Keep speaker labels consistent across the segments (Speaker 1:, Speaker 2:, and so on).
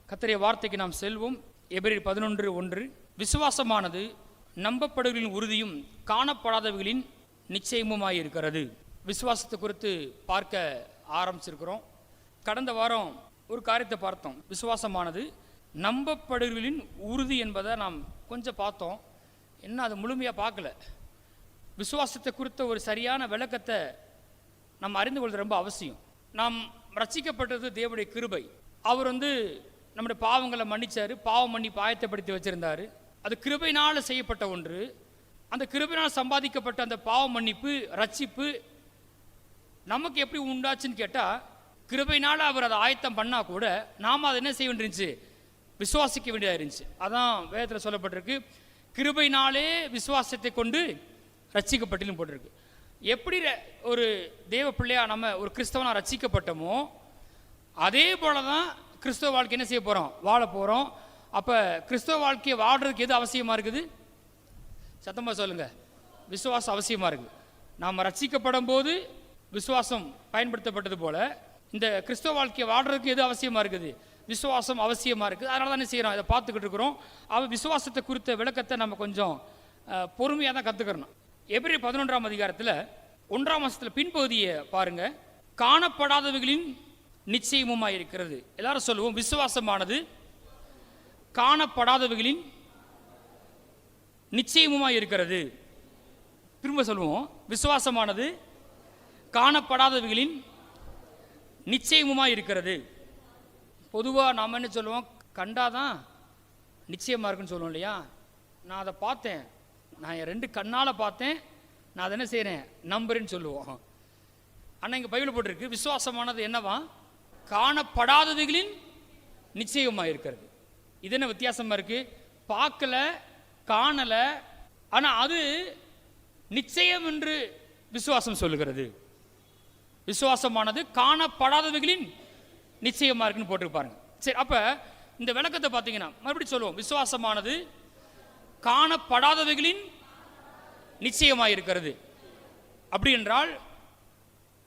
Speaker 1: கர்த்தருடைய வார்த்தைக்கு நாம் செல்வோம். எபிரேயர் 11:1. விசுவாசமானது நம்பப்படுகளின் உறுதியும் காணப்படாதவர்களின் நிச்சயமுமாயிருக்கிறது. விசுவாசத்தை குறித்து பார்க்க ஆரம்பிச்சிருக்கிறோம். கடந்த வாரம் ஒரு காரியத்தை பார்த்தோம். விசுவாசமானது நம்பப்படுகளின் உறுதி என்பதை நாம் கொஞ்சம் பார்த்தோம். என்ன அது முழுமையாக பார்க்கல. விசுவாசத்தை குறித்த ஒரு சரியான விளக்கத்தை நம்ம அறிந்து கொள்வது ரொம்ப அவசியம். நாம் ரட்சிக்கப்பட்டது தேவனுடைய கிருபை. அவர் நம்முடைய பாவங்களை மன்னிச்சார், பாவம் மன்னிப்பு ஆயத்தப்படுத்தி வச்சிருந்தார். அது கிருபையினால் செய்யப்பட்ட ஒன்று. அந்த கிருபையினால் சம்பாதிக்கப்பட்ட அந்த பாவ மன்னிப்பு, ரட்சிப்பு நமக்கு எப்படி உண்டாச்சுன்னு கேட்டால், கிருபையினால் அவர் அதை ஆயத்தம் பண்ணால் கூட நாம் அதை என்ன செய்ய வேண்டியிருந்துச்சு? விசுவாசிக்க வேண்டியதாக இருந்துச்சு. அதான் வேதத்தில் சொல்லப்பட்டிருக்கு, கிருபையினாலே விசுவாசத்தை கொண்டு ரட்சிக்கப்பட்டிலும் போட்டிருக்கு. எப்படி ஒரு தேவ பிள்ளையா நம்ம ஒரு கிறிஸ்தவனா ரட்சிக்கப்பட்டோமோ அதே போல தான் கிறிஸ்தவ வாழ்க்கை என்ன செய்ய போகிறோம்? வாழ போகிறோம். அப்போ கிறிஸ்தவ வாழ்க்கையை வாழ்கிறதுக்கு எது அவசியமாக இருக்குது? சத்தமாக சொல்லுங்கள். விசுவாசம் அவசியமாக இருக்குது. நாம் ரட்சிக்கப்படும் போது விசுவாசம் பயன்படுத்தப்பட்டது போல் இந்த கிறிஸ்தவ வாழ்க்கையை வாழ்கிறதுக்கு எது அவசியமாக இருக்குது? விசுவாசம் அவசியமாக இருக்குது. அதனால தான் என்ன செய்கிறோம்? இதை பார்த்துக்கிட்டு இருக்கிறோம். அவள் விசுவாசத்தை குறித்த விளக்கத்தை நம்ம கொஞ்சம் பொறுமையாக தான் கற்றுக்கிறணும். எபிரேயர் 11ஆம் அதிகாரத்தில் 1ஆம் வசனத்தில் பின்பகுதியை பாருங்க. காணப்படாதவைகளின் நிச்சயமுமாய் இருக்கிறது. எல்லாரும் சொல்லுவோம், விசுவாசமானது காணப்படாதவைகளின் நிச்சயமுமாய் இருக்கிறது. திரும்ப சொல்லுவோம், விசுவாசமானது காணப்படாதவைகளின் நிச்சயமுமாய் இருக்கிறது. பொதுவாக நாம் என்ன சொல்லுவோம்? கண்டாதான் நிச்சயமாக இருக்குன்னு சொல்லுவோம் இல்லையா? நான் அதை பார்த்தேன், நான் என் 2 கண்ணால் பார்த்தேன், நான் அதை என்ன செய்கிறேன்? நம்புறேன்னு சொல்லுவோம். ஆனால் இங்கே பைபிள் போட்டிருக்கு, விசுவாசமானது என்னவா? காணப்படாதவைகளின் நிச்சயமாக இருக்கிறது. இது என்ன வித்தியாசமாக இருக்குது? பார்க்கல, காணலை, ஆனால் அது நிச்சயம் என்று விசுவாசம் சொல்லுகிறது. விசுவாசமானது காணப்படாதவைகளின் நிச்சயமாக இருக்குன்னு போட்டிருப்பாருங்க. சரி, அப்போ இந்த விளக்கத்தை பார்த்தீங்கன்னா மறுபடியும் சொல்லுவோம், விசுவாசமானது காணப்படாதவைகளின் நிச்சயமாக இருக்கிறது. அப்படி என்றால்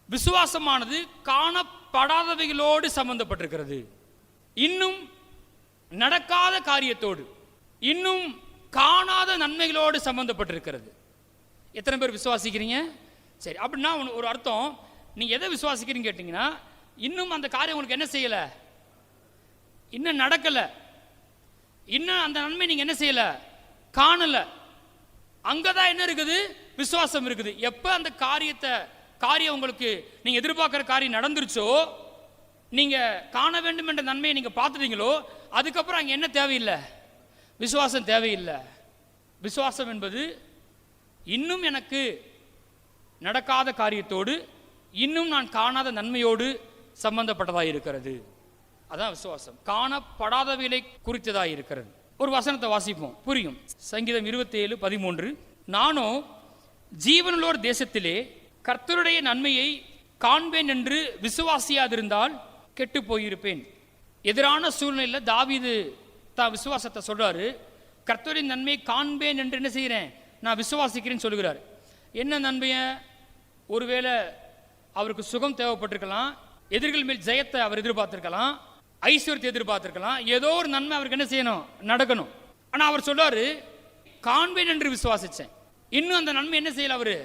Speaker 1: விசுவாசமானது காணப்படாதவைகளோடு சம்பந்தப்பட்டிருக்கிறது. இன்னும் நடக்காத காரியத்தோடு, இன்னும் காணாத நன்மைகளோடு சம்பந்தப்பட்டிருக்கிறது. எத்தனை பேர் விசுவாசிக்கிறீங்க? சரி, அப்படின்னா ஒரு அர்த்தம், நீங்கள் எதை விசுவாசிக்கிறீங்க கேட்டிங்கன்னா, இன்னும் அந்த காரியம் உங்களுக்கு என்ன செய்யலை? இன்னும் நடக்கலை, இன்னும் அந்த நன்மை நீங்கள் என்ன செய்யலை? காணலை. அங்கதான் என்ன இருக்குது? விசுவாசம் இருக்குது. எப்போ அந்த காரியம் உங்களுக்கு நீங்கள் எதிர்பார்க்குற காரியம் நடந்துருச்சோ, நீங்கள் காண வேண்டும் என்ற நன்மையை நீங்கள் பார்த்துட்டீங்களோ, அதுக்கப்புறம் அங்கே என்ன தேவையில்லை? விசுவாசம் தேவையில்லை. விசுவாசம் என்பது இன்னும் எனக்கு நடக்காத காரியத்தோடு, இன்னும் நான் காணாத நன்மையோடு சம்பந்தப்பட்டதாக இருக்கிறது. அதான் விசுவாசம். காணப்படாதவைகளை குறித்ததாக இருக்கிறது. ஒரு வசனத்தை வாசிப்போம், புரியும். சங்கீதம் 27:13. நானோ ஜீவனுள்ளோர் தேசத்திலே கர்த்தருடைய நன்மையை காண்பேன் என்று விசுவாசியாதிருந்தால் கெட்டு போயிருப்பேன். எதிரான சூழ்நிலையில் தாவீது தான் விசுவாசத்தை சொல்றாரு. கர்த்தருடைய நன்மையை காண்பேன் என்று என்ன செய்கிறேன்? நான் விசுவாசிக்கிறேன்னு சொல்லுகிறார். என்ன நன்மையை? ஒருவேளை அவருக்கு சுகம் தேவைப்பட்டிருக்கலாம், எதிரிகள் மேல் ஜெயத்தை அவர் எதிர்பார்த்திருக்கலாம், ஐஸ்வர்யத்தை எதிர்பார்த்திருக்கலாம், ஏதோ ஒரு நன்மை அவருக்கு என்ன செய்யணும்? நடக்கணும். ஆனால் அவர் சொல்றாரு, காண்பேன் என்று விசுவாசிச்சேன். இன்னும் அந்த நன்மை என்ன செய்யல? அவரு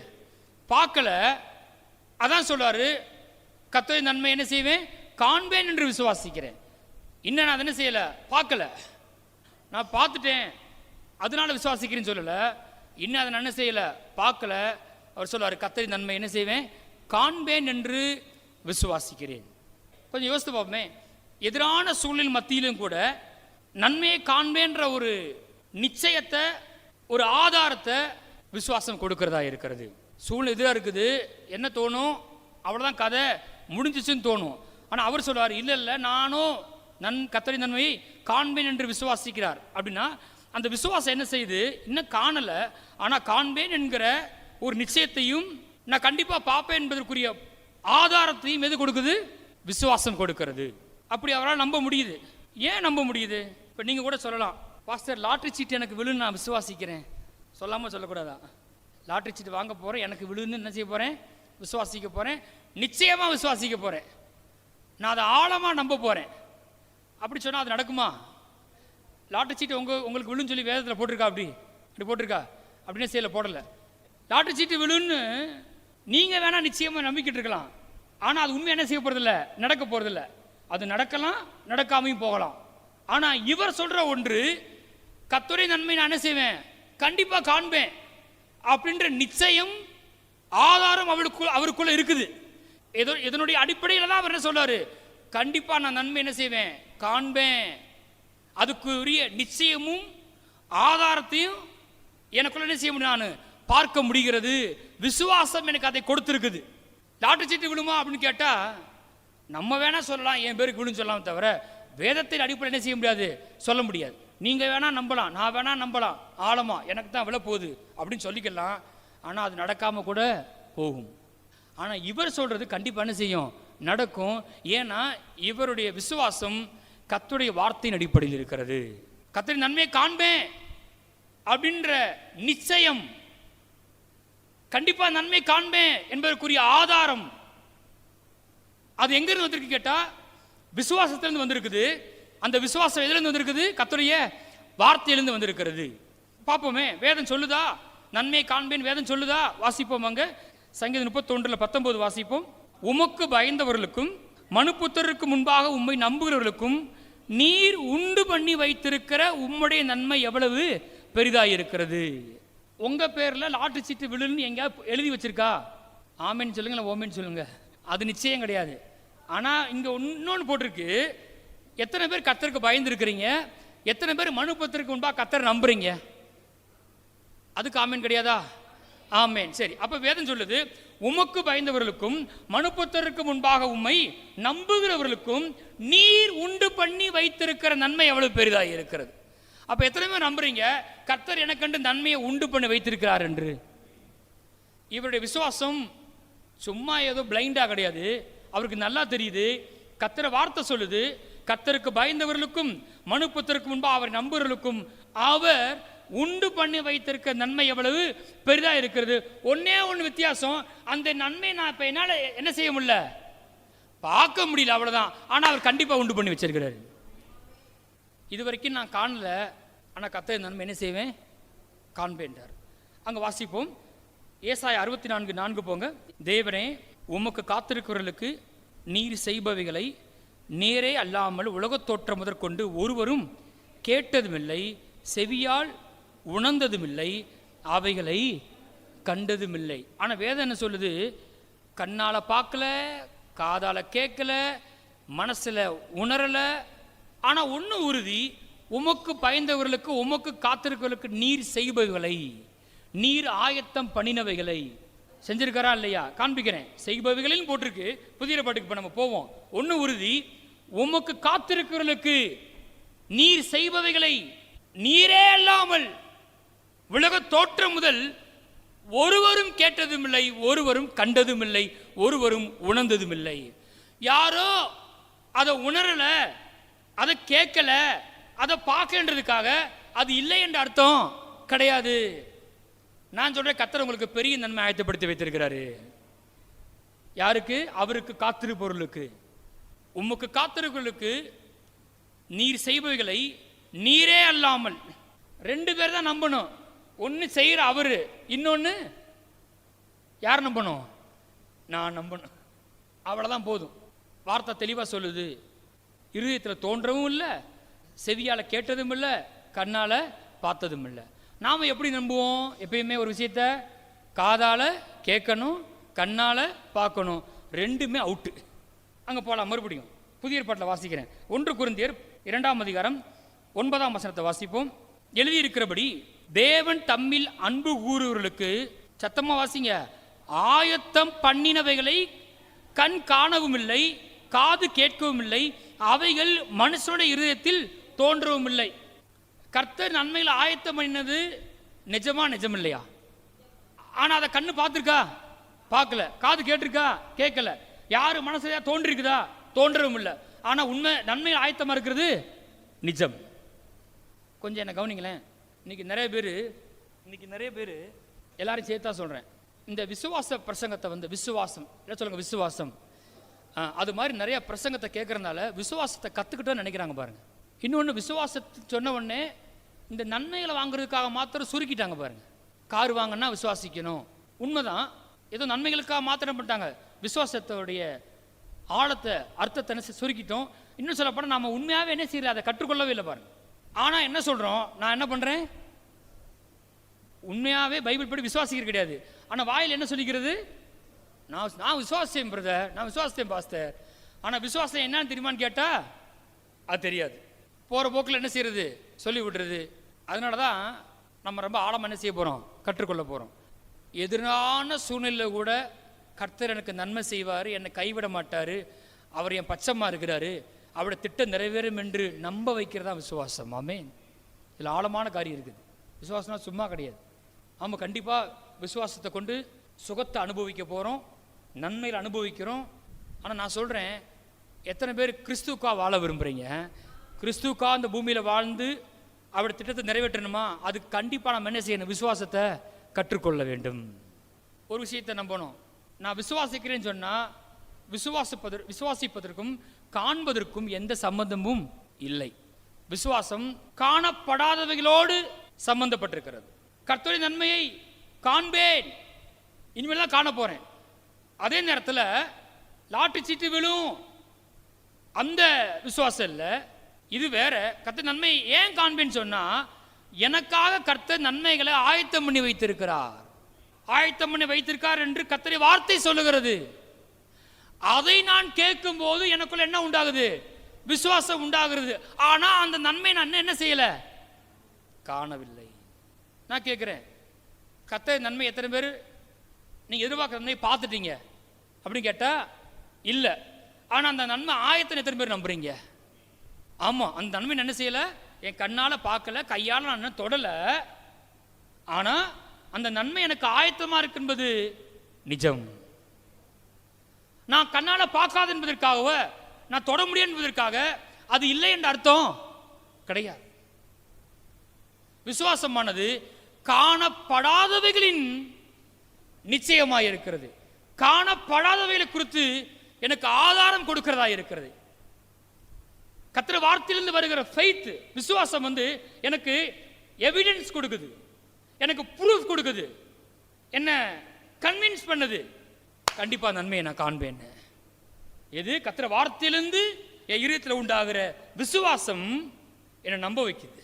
Speaker 1: பார்க்கல. அதான் சொல்றாரு, கர்த்தருடைய நன்மை என்ன செய்வேன்? காண்பேன் என்று விசுவாசிக்கிறேன். இன்னும் நான் என்ன செய்யல? பார்க்கல. நான் பார்த்துட்டேன் அதனால விசுவாசிக்கிறேன்னு சொல்லல. இன்னும் அதை நான் என்ன செய்யல? பார்க்கல. அவர் சொல்றாரு, கர்த்தருடைய நன்மை என்ன செய்வேன்? காண்பேன் என்று விசுவாசிக்கிறேன். கொஞ்சம் யோசித்து பார்ப்போமே. எதிரான சூழலின் மத்தியிலும் கூட நன்மையை காண்பேன்ற ஒரு நிச்சயத்தை, ஒரு ஆதாரத்தை விசுவாசம் கொடுக்கிறதா இருக்கிறது. சூழ்நிலை எதிராக இருக்குது, என்ன தோணும்? அவ்வளோதான், கதை முடிஞ்சிச்சுன்னு தோணும். ஆனால் அவர் சொல்றாரு, இல்லை இல்லை, நானும் கர்த்தருடைய நன்மையை காண்பேன் என்று விசுவாசிக்கிறார். அப்படின்னா அந்த விசுவாசம் என்ன செய்யுது? இன்னும் காணலை, ஆனால் காண்பேன் என்கிற ஒரு நிச்சயத்தையும், நான் கண்டிப்பாக பார்ப்பேன் என்பதற்குரிய ஆதாரத்தையும் எது கொடுக்குது? விசுவாசம் கொடுக்கிறது. அப்படி அவரால் நம்ப முடியுது. ஏன் நம்ப முடியுது? இப்போ நீங்கள் கூட சொல்லலாம், பாஸ்டர் லாட்ரி சீட்டு எனக்கு விழுன்னு நான் விசுவாசிக்கிறேன். சொல்லாமல் சொல்லக்கூடாதா? லாட்ரி சீட்டு வாங்க போகிறேன், எனக்கு விழுன்னு என்ன செய்ய போகிறேன்? விசுவாசிக்க போகிறேன். நிச்சயமாக விசுவாசிக்க போகிறேன். நான் அதை ஆழமாக நம்ப போகிறேன். அப்படி சொன்னால் அது நடக்குமா? லாட்டரி சீட்டு உங்களுக்கு விழுன்னு சொல்லி வேதத்தில் போட்டிருக்கா? அப்படி போட்டிருக்கா? அப்படின்னு செயலில் போடலை. லாட்டரி சீட்டு விழுன்னு நீங்கள் வேணால் நிச்சயமாக நம்பிக்கிட்டு இருக்கலாம். ஆனால் அது உண்மை என்ன செய்ய போகிறதில்ல, நடக்க போகிறதில்ல. அது நடக்கலாம், நடக்காமையும் போகலாம். ஆனால் இவர் சொல்கிற ஒன்று, கர்த்தருடைய நன்மை நான் என்ன செய்வேன், கண்டிப்பாக காண்பேன் அப்படின்ற நிச்சயம் ஆதாரம் அவருக்குள்ள இருக்குது. இதனுடைய அடிப்படையில் தான் அவர் என்ன சொல்றாரு, கண்டிப்பாக நான் நன்மை என்ன செய்வேன், காண்பேன். அதுக்குரிய நிச்சயமும் ஆதாரத்தையும் எனக்குள்ள என்ன செய்ய முடியும், நான் பார்க்க முடிகிறது. விசுவாசம் எனக்கு அதை கொடுத்துருக்குது. லாட்டரி சீட்டு விழுமா அப்படின்னு கேட்டா நம்ம வேணா சொல்லலாம், என் பேருக்கு விழுன்னு சொல்லலாம், தவிர வேதத்தின் அடிப்படையில் என்ன செய்ய முடியாது, சொல்ல முடியாது. நீங்க வேணா நம்பலாம், நான் வேணா நம்பலாம், ஆழமா எனக்கு தான் விழ போகுது அப்படின்னு சொல்லிக்கலாம். ஆனா அது நடக்காம கூட போகும். ஆனா இவர் சொல்றது கண்டிப்பா என்ன செய்யும், நடக்கும். ஏன்னா இவருடைய விசுவாசம் கர்த்தருடைய வார்த்தையின் அடிப்படையில் இருக்கிறது. கர்த்தரின் நன்மையை காண்பேன் அப்படின்ற நிச்சயம், கண்டிப்பா நன்மை காண்பேன் என்பதற்குரிய ஆதாரம் அது எங்க இருந்து வந்திருக்கு கேட்டா, விசுவாசத்திலிருந்து வந்திருக்குது. அந்த விசுவாசம் எதிலிருந்து வந்திருக்குது, கர்த்தருடைய வார்த்தையிலிருந்து வந்திருக்கிறது. பார்ப்போமே, வேதம் சொல்லுதா நன்மையை காண்பேன், வேதம் சொல்லுதா? வாசிப்போம். அங்க சங்கீதம் 31:19 வாசிப்போம். உமக்கு பயந்தவர்களுக்கும் மனுபுத்திரருக்கு முன்பாக உம்மை நம்புகிறவர்களுக்கும் நீர் உண்டு பண்ணி வைத்திருக்கிற உம்முடைய நன்மை எவ்வளவு பெரிதாயிருக்கிறது. உங்க பேர்ல லாட்டரி சீட்டு விழுன்னு எங்கேயா எழுதி வச்சிருக்கா? ஆமேன்னு சொல்லுங்க, ஓமேன்னு சொல்லுங்க. அது நிச்சயம் கிடையாது. ஆனா இங்க இன்னொன்னு போட்டிருக்கு, எத்தனை பேர் கர்த்தருக்கு பயந்து இருக்கிறீங்க, எத்தனை பேர் மனுபுத்திரருக்கு முன்பாக கர்த்தரை நம்புறீங்க? அதுக்கு ஆமேன் கிடையாதா? ஆமேன். சரி, அப்ப வேதம் சொல்லுது, உமக்கு பயந்தவர்களுக்கும் மனுபுத்திரருக்கு முன்பாக உம்மை நம்புகிறவர்களுக்கும் நீர் உண்டு பண்ணி வைத்திருக்கிற நன்மை எவ்வளவு பெரிதாக இருக்கிறது. அப்ப எத்தனை பேர் நம்புறீங்க கர்த்தர் எனக்கண்டு நன்மையை உண்டு பண்ணி வைத்திருக்கிறார் என்று? இவருடைய விசுவாசம் சும்மா ஏதோ பிளைண்டா கிடையாது. அவருக்கு நல்லா தெரியுது, கர்த்தர் வார்த்தை சொல்லுது, கர்த்தருக்கு பயந்தவர்களுக்கும் மனுபுத்திரருக்கு முன்பாக அவர் நம்புகிறவர்களுக்கும் அவர் உண்டு பண்ணி வைத்திருக்க நன்மை எவ்வளவு பெரிதா இருக்கிறது. ஒன்னே ஒன்று வித்தியாசம், அந்த நன்மை நான் இப்ப என்னால என்ன செய்ய முடியல, பார்க்க முடியல, அவ்வளவுதான். ஆனா அவர் கண்டிப்பா உண்டு பண்ணி வச்சிருக்கிறாரு. இது வரைக்கும் நான் காணல, ஆனா கர்த்தர் நன்மை என்ன செய்வேன், காண்பேன்றார். அங்க வாசிப்போம். ஏசாயா 64:4 போங்க. தேவனே, உமக்கு காத்திருக்கிறவர்களுக்கு நீர் செய்பவைகளை நேரே அல்லாமல் உலகத் தோற்றம் முதற்கொண்டு ஒருவரும் கேட்டதுமில்லை, செவியால் உணர்ந்ததுமில்லை, அவைகளை கண்டதுமில்லை. ஆனா வேதம் என்ன சொல்லுது, கண்ணால பார்க்கல, காதால கேட்கல, மனசுல உணரல. ஆனா ஒண்ணு உறுதி, உமக்கு பயந்தவர்களுக்கு உமக்கு காத்திருக்கிறவர்களுக்கு நீர் செய்பவைகளை, நீர் ஆயத்தம் பண்ணினவைகளை செஞ்சிருக்காரா இல்லையா? காண்பிக்கிறேன். செய்பவைகளில் போட்டிருக்கு. புதிய பாட்டுக்கு இப்ப நம்ம போவோம். ஒண்ணு உறுதி, உமக்கு காத்திருக்கிறவர்களுக்கு நீர் செய்பவைகளை நீரே அல்லாமல் உலக தோற்றம் முதல் ஒருவரும் கேட்டதும் இல்லை, ஒருவரும் கண்டதும் இல்லை, ஒருவரும் உணர்ந்ததும் இல்லை. யாரோ அதை உணரல, அதை கேட்கல, அதை பார்க்கன்றதுக்காக அது இல்லை என்ற அர்த்தம் கிடையாது. நான் சொல்றேன், கர்த்தர் உங்களுக்கு பெரிய நன்மை ஆயத்தப்படுத்தி வைத்திருக்கிறாரு. யாருக்கு? அவருக்கு காத்திருப்பவர்களுக்கு. உமக்கு காத்திருப்பவர்களுக்கு நீர் செய்பவைகளை நீரே அல்லாமல். ரெண்டு பேர் தான் நம்பணும். ஒன்னு செய்யற அவரு, இன்னொன்னு யார் நம்பணும்? நான் நம்பணும். அவ்வளவுதான் போதும். வார்த்தை தெளிவா சொல்லுது. இருதயத்தில் தோன்றவும் இல்லை, செவியால கேட்டதும் இல்லை, கண்ணால பார்த்ததும் இல்லை. நாம எப்படி நம்புவோம்? எப்பயுமே ஒரு விஷயத்த காதால கேட்கணும், கண்ணால பார்க்கணும், ரெண்டுமே அவுட்டு. அங்க போலாம். மறுபடியும் புதிய ஏற்பாட்டில் வாசிக்கிறேன். 1 கொரிந்தியர் 2:9 வாசிப்போம். எழுதியிருக்கிறபடி தேவன் தம்மில் அன்பு கூறுவர்களுக்கு, சத்தமா வாசிங்க, ஆயத்தம் பண்ணினவைகளை கண் காணவும் இல்லை, காது கேட்கவும் இல்லை, அவைகள் மனுஷனுடைய இருதயத்தில் தோன்றவும் இல்லை. கர்த்தர் நன்மைகளை ஆயத்தம் பண்ணினது நிஜமா, நிஜம் இல்லையா? ஆனா அதை கண்ணு பார்த்துருக்கா? பார்க்கல. காது கேட்டிருக்கா? கேட்கல. யாரு மனசுல தோன்றிருக்குதா? தோன்றவும் இல்லை. ஆனா உண்மை நன்மையில் ஆயத்தமா இருக்கிறது நிஜம். கொஞ்சம் என்ன கவனிங்களேன். இன்னைக்கு நிறைய பேர் எல்லாரும் சேர்த்தா சொல்றேன், இந்த விசுவாச பிரசங்கத்தை விசுவாசம் இல்லை சொல்லுங்க, விசுவாசம் அது மாதிரி நிறைய பிரசங்கத்தை கேட்கறதுனால விசுவாசத்தை கற்றுக்கிட்டோன்னு நினைக்கிறாங்க பாருங்க. இன்னொன்று, விசுவாசத்தை சொன்ன உடனே இந்த நன்மைகளை வாங்குறதுக்காக மாத்திரம் சுருக்கிட்டாங்க பாருங்க. கார் வாங்கினா விசுவாசிக்கணும், உண்மைதான். ஏதோ நன்மைகளுக்காக மாத்திரம் பண்ணிட்டாங்க. விசுவாசத்தோடைய ஆழத்தை, அர்த்தத்தை சுருக்கிட்டோம். இன்னும் சொல்லப்போனால் நம்ம உண்மையாகவே என்ன செய்யல, அதை கற்றுக்கொள்ளவே இல்லை பாருங்க. ஆனால் என்ன சொல்கிறோம், நான் என்ன பண்ணுறேன், உண்மையாகவே பைபிள் படி விசுவாசிக்கிறது கிடையாது. ஆனால் வாயில் என்ன சொல்லிக்கிறது, நான் விசுவாசித்தேன் பிரதர், நான் விசுவாசித்தேன் பாஸ்டர். ஆனால் விசுவாசம் என்னன்னு தெரியுமான்னு கேட்டால் அது தெரியாது. போகிற போக்கில் என்ன செய்யறது, சொல்லி விடுறது. அதனால தான் நம்ம ரொம்ப ஆழமாக என்ன செய்ய போகிறோம், கற்றுக்கொள்ள போகிறோம். எதிரான சூழ்நிலையில் கூட கர்த்தர் எனக்கு நன்மை செய்வார், என்னை கைவிட மாட்டார், அவர் என் பட்சமாக இருக்கிறாரு, அவருடைய திட்டம் நிறைவேறும் என்று நம்ப வைக்கிறதா விசுவாசம். ஆமென். இதில் ஆழமான காரியம் இருக்குது. விசுவாசம்னா சும்மா கிடையாது. ஆமாம், கண்டிப்பாக விசுவாசத்தை கொண்டு சுகத்தை அனுபவிக்க போகிறோம், நன்மையில் அனுபவிக்கிறோம். ஆனால் நான் சொல்கிறேன், எத்தனை பேர் கிறிஸ்துக்கா வாழ விரும்புகிறீங்க? கிறிஸ்துக்கா அந்த பூமியில் வாழ்ந்து அவருடைய திட்டத்தை நிறைவேற்றணுமா? அதுக்கு கண்டிப்பாக நம்ம என்ன செய்யணும், விசுவாசத்தை கற்றுக்கொள்ள வேண்டும். ஒரு விஷயத்தை நம்பணும். நான் விசுவாசிக்கிறேன்னு சொன்னால் விசுவாசிப்பதற்கும் காண்பதற்கும் எந்த சம்பந்தமும் இல்லை. விசுவாசம் காணப்படாதவைகளோடு சம்பந்தப்பட்டிருக்கிறது. கர்த்தருடைய நன்மையை காண்பேன், இனிமேல் தான் காண போறேன். அதே நேரத்தில் லாட்டரி சீட்டு விழும் அந்த விசுவாசம் இல்லை, இது வேற. கர்த்தர் நன்மை ஏன் காண்பேன்னு சொன்னா, எனக்காக கர்த்தர் நன்மைகளை ஆயத்தம் பண்ணி வைத்திருக்கிறார், ஆயத்தம் பண்ணி வைத்திருக்கார் என்று கர்த்தருடைய வார்த்தை சொல்லுகிறது. அதை நான் கேட்கும் போது எனக்குள்ள என்ன உண்டாகுது, விசுவாசம் உண்டாகிறது. ஆனா அந்த நன்மை நான் என்ன செய்யல, காணவில்லை. நான் கேட்கிறேன், கர்த்தர் நன்மை எத்தனை பேர் நீங்க எதிர்பார்க்கிற நன்மை பார்த்துட்டீங்க அப்படின்னு கேட்டா இல்ல. ஆனா அந்த நன்மை ஆயத்தம் எத்தனை பேர் நம்புறீங்க? ஆமா, அந்த நன்மை என்ன செய்யல, என் கண்ணால பார்க்கல, கையால நான் தொடல. ஆனா அந்த நன்மை எனக்கு ஆயத்தமா இருக்கு என்பது நிஜம். நான் கண்ணால பார்க்காது என்பதற்காக, நான் தொட முடியும் என்பதற்காக அது இல்லை என்ற அர்த்தம் கிடையாது. விசுவாசமானது காணப்படாதவைகளின் நிச்சயமாய் இருக்கிறது. காணப்படாதவைகளை குறித்து எனக்கு ஆதாரம் கொடுக்கிறதா இருக்கிறது. கர்த்தர் வார்த்தையிலிருந்து வருகிற ஃபெய்த், விசுவாசம் எனக்கு எவிடன்ஸ் கொடுக்குது, எனக்கு ப்ரூஃப் கொடுக்குது, என்ன கன்வின்ஸ் பண்ணுது. கண்டிப்பா நன்மையை நான் காண்பேன். எது? கர்த்தர் வார்த்தையிலிருந்து என் இதயத்தில் உண்டாகிற விசுவாசம் என்னை நம்ப வைக்குது.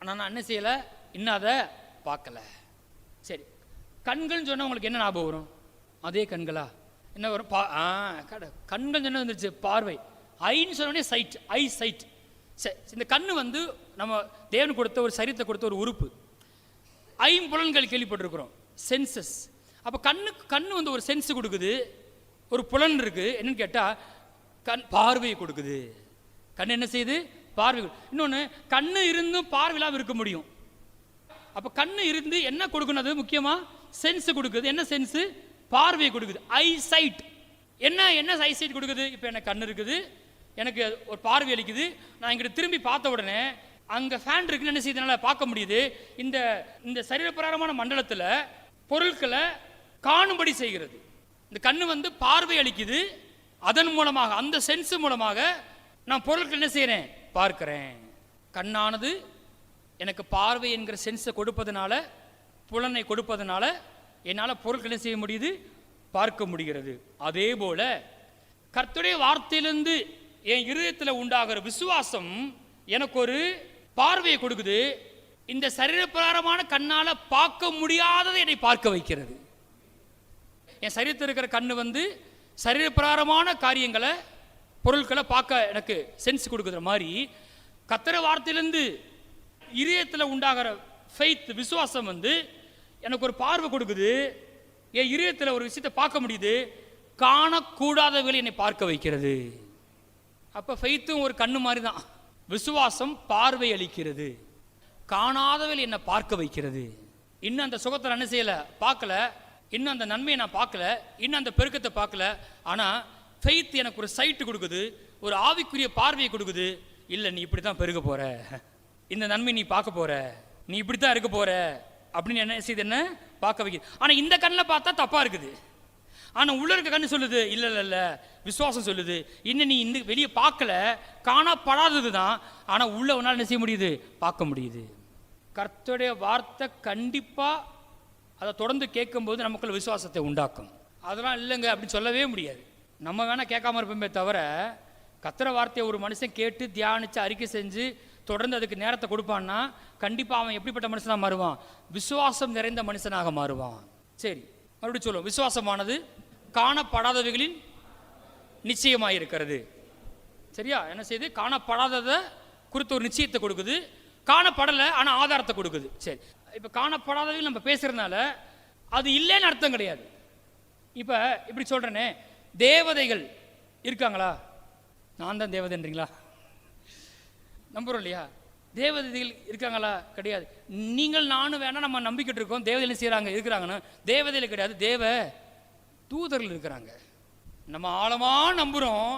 Speaker 1: ஆனால் நான் என்ன செய்யல, இன்னும் அதை பார்க்கல. சரி, கண்கள் சொன்னா உங்களுக்கு என்ன ஞாபகம் வரும்? அதே கண்களா? என்ன வரும்? கண்கள் சொன்ன வந்துருச்சு பார்வை. ஐன்னு சொன்னோடனே சைட், ஐ சைட். இந்த கண்ணு நம்ம தேவன் கொடுத்த ஒரு சரீரத்தை கொடுத்த ஒரு உறுப்பு. ஐம்புலன்கள் கேள்விப்பட்டிருக்கிறோம், சென்சஸ். அப்போ கண்ணு ஒரு சென்ஸ் கொடுக்குது, ஒரு புலன் இருக்கு. என்னன்னு கேட்டால் பார்வையை கொடுக்குது. கண் என்ன செய்யுது? பார்வை. இன்னொன்று, கண்ணு இருந்தும் பார்வையில்லாமல் இருக்க முடியும். அப்போ கண்ணு இருந்து என்ன கொடுக்கணும்? முக்கியமாக சென்ஸ் கொடுக்குது. என்ன சென்ஸ்? பார்வையை கொடுக்குது, ஐ சைட். என்ன ஐ சைட் கொடுக்குது? இப்போ எனக்கு கண்ணு இருக்குது, எனக்கு ஒரு பார்வை அளிக்குது. நான் இங்கிட்ட திரும்பி பார்த்த உடனே அங்கே ஃபேன் இருக்குன்னு என்ன செய்யறதுனால பார்க்க முடியுது. இந்த சரீரப்பிரகாரமான மண்டலத்தில் பொருட்களை காணும்படி செய்கிறது. இந்த கண்ணு பார்வை அளிக்குது. அதன் மூலமாக, அந்த சென்ஸ் மூலமாக நான் பொருட்கள் என்ன செய்கிறேன்? பார்க்கிறேன். கண்ணானது எனக்கு பார்வை என்கிற சென்ஸை கொடுப்பதனால, புலனை கொடுப்பதனால என்னால் பொருட்கள் என்ன செய்ய முடியுது? பார்க்க முடிகிறது. அதே போல கர்த்தருடைய வார்த்தையிலிருந்து என் இருதயத்தில் உண்டாகிற விசுவாசம் எனக்கு ஒரு பார்வையை கொடுக்குது. இந்த சரீரப்பிரகாரமான கண்ணால் பார்க்க முடியாததை என்னை பார்க்க வைக்கிறது. என் சரீரத்தில் இருக்கிற கண்ணு சரீரப்பிரகாரமான காரியங்களை, பொருட்களை பார்க்க எனக்கு சென்ஸ் கொடுக்குற மாதிரி, கர்த்தருடைய வார்த்தையிலிருந்து இதயத்தில் உண்டாகிற ஃபெய்த், விசுவாசம் எனக்கு ஒரு பார்வை கொடுக்குது. என் இதயத்தில் ஒரு விஷயத்தை பார்க்க முடியுது. காணக்கூடாதவர்களை என்னை பார்க்க வைக்கிறது. அப்போ ஃபெய்த்தும் ஒரு கண்ணு மாதிரி தான். விசுவாசம் பார்வை அளிக்கிறது, காணாதவர்கள் என்னை பார்க்க வைக்கிறது. இன்னும் அந்த சுகத்தை என்ன செய்யல, பார்க்கல. இன்னும் அந்த நன்மையை நான் பார்க்கல, இன்னும் அந்த பெருக்கத்தை பார்க்கல. ஆனால் ஃபெய்த் எனக்கு ஒரு சைட்டு கொடுக்குது, ஒரு ஆவிக்குரிய பார்வையை கொடுக்குது. இல்லை, நீ இப்படி தான் பெருக போற, இந்த நன்மை நீ பார்க்க போற, நீ இப்படி தான் இருக்க போற அப்படின்னு என்ன செய்யுது, என்ன பார்க்க வைக்குது. ஆனால் இந்த கண்ணில் பார்த்தா தப்பா இருக்குது. ஆனால் உள்ள இருக்க கண்ணு சொல்லுது இல்லை இல்லை இல்லை, விசுவாசம் சொல்லுது இன்னும் நீ இந்த வெளியே பார்க்கல, காணப்படாதது தான், ஆனால் உள்ள உன்னால் என்ன செய்ய முடியுது, பார்க்க முடியுது. கர்த்தருடைய வார்த்தை கண்டிப்பாக அதை தொடர்ந்து கேட்கும்போது நமக்குள்ள விசுவாசத்தை உண்டாக்கும். அதெல்லாம் இல்லைங்க அப்படின்னு சொல்லவே முடியாது. நம்ம வேணால் கேட்காம இருப்போமே தவிர, கர்த்தர் வார்த்தையை ஒரு மனுஷன் கேட்டு தியானித்து அறிக்கை செஞ்சு தொடர்ந்து அதுக்கு நேரத்தை கொடுப்பான்னா கண்டிப்பாக அவன் எப்படிப்பட்ட மனுஷனாக மாறுவான், விசுவாசம் நிறைந்த மனுஷனாக மாறுவான். சரி, மறுபடியும் சொல்லுவோம். விசுவாசமானது காணப்படாதவைகளின் நிச்சயமாக இருக்கிறது. சரியா? என்ன செய்யுது, காணப்படாததை குறித்து ஒரு நிச்சயத்தை கொடுக்குது, காணப்படலை ஆனால் ஆதாரத்தை கொடுக்குது. சரி, இப்போ காணப்படாதவைகள் நம்ம பேசுறதுனால அது இல்லைன்னு அர்த்தம் கிடையாது. இப்போ இப்படி சொல்கிறேனே, தேவதைகள் இருக்காங்களா? நான் தான் தேவதைன்றீங்களா? நம்புகிறோம் இல்லையா? தேவதைகள் இருக்காங்களா? கிடையாது. நீங்கள் நானும் வேணால் நம்ம நம்பிக்கிட்டு இருக்கோம் தேவதைகள் செய்கிறாங்க இருக்கிறாங்கன்னு. தேவதைகள் கிடையாது, தேவ தூதர்கள் இருக்கிறாங்க. நம்ம ஆழமாக நம்புகிறோம்,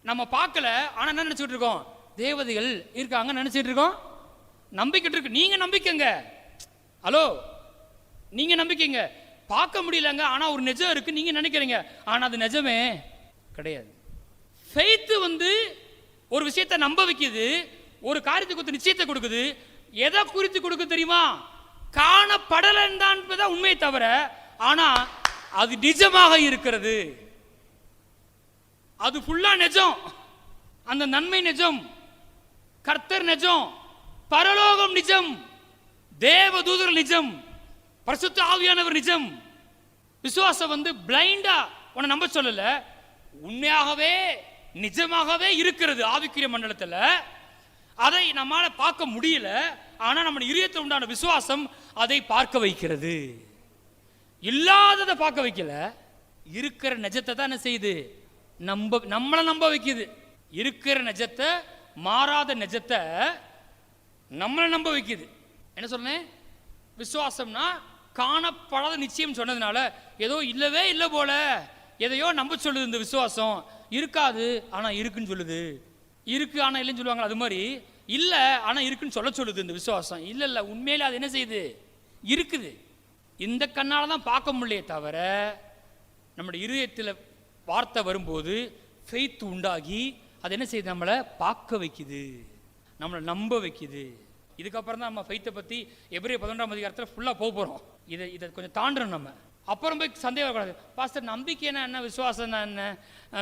Speaker 1: நம்ம பார்க்கல, ஆனால் என்ன நினச்சிக்கிட்டு இருக்கோம், தேவதைகள் இருக்காங்க நினச்சிட்டு இருக்கோம், நம்பிக்கிட்டு இருக்கு. நீங்கள் நம்பிக்கைங்க, ஹலோ, நீங்கள் நம்பிக்கைங்க. பார்க்க முடியலங்க, ஆனால் ஒரு நிஜம் இருக்குது நீங்கள் நினைக்கிறீங்க, ஆனால் அது நிஜமே கிடையாது. ஃபெய்த்து ஒரு விஷயத்தை நம்ப வைக்குது, ஒரு காரியத்தை குறித்து நிச்சயத்தை கொடுக்குது. எதை குறித்து கொடுக்க தெரியுமா? காணப்படலன் தான் உண்மையை தவிர, ஆனால் அது நிஜமாக இருக்கிறது. அது ஃபுல்லா நிஜம். அந்த நன்மை நிஜம், கர்த்தர் நிஜம், பரலோகம் நிஜம், தேவ தூதர்கள் நிஜம், பரிசுத்த ஆவியானவர் நிஜம். விசுவாசம் பிளைண்டா உன்னை நம்ப சொல்லல, உண்மையாகவே நிஜமாகவே இருக்கிறது ஆவிக்குரிய மண்டலத்தில். அதை நம்மால பார்க்க முடியல, ஆனா நம்ம இதயத்தில் உண்டான விசுவாசம் அதை பார்க்க வைக்கிறது. இல்லாததை பார்க்க வைக்கல, இருக்கிற நிஜத்தை தான் என்ன செய்யுது, நம்மளை நம்ப வைக்குது. இருக்கிற நிஜத்தை, மாறாத நிஜத்தை நம்மளை நம்ப வைக்குது. என்ன சொன்னேன்? விசுவாசம்னா காணப்படாத நிச்சயம் சொன்னதுனால ஏதோ இல்லவே இல்லை போல எதையோ நம்ப சொல்லுது. இந்த விசுவாசம் இருக்காது ஆனா இருக்குன்னு சொல்லுது, இருக்கு ஆனா இல்லைன்னு சொல்லுவாங்க. அது மாதிரி இல்லை ஆனா இருக்குன்னு சொல்லுது இந்த விசுவாசம். இல்லை இல்லை, உண்மையில அது என்ன செய்யுது, இருக்குது. இந்த கண்ணால தான் பார்க்க முடியலையே தவிர, நம்முடைய இருதயத்தில் வார்த்தை வரும்போது ஃபெய்த் உண்டாகி அது என்ன செய்யுது, நம்மளை பார்க்க வைக்குது, நம்மளை நம்ப வைக்குது. இதுக்கப்புறம் தான் நம்ம ஃபெய்த்தை பற்றி எபிரேயர் 11ஆம் அதிகாரத்தில் ஃபுல்லாக போக போகிறோம். இதை கொஞ்சம் தாண்டணும் நம்ம. அப்புறம் போய் சந்தேகம் வரக்கூடாது, பாஸ்டர் நம்பிக்கைன்னா என்ன, விசுவாசம்னா என்ன,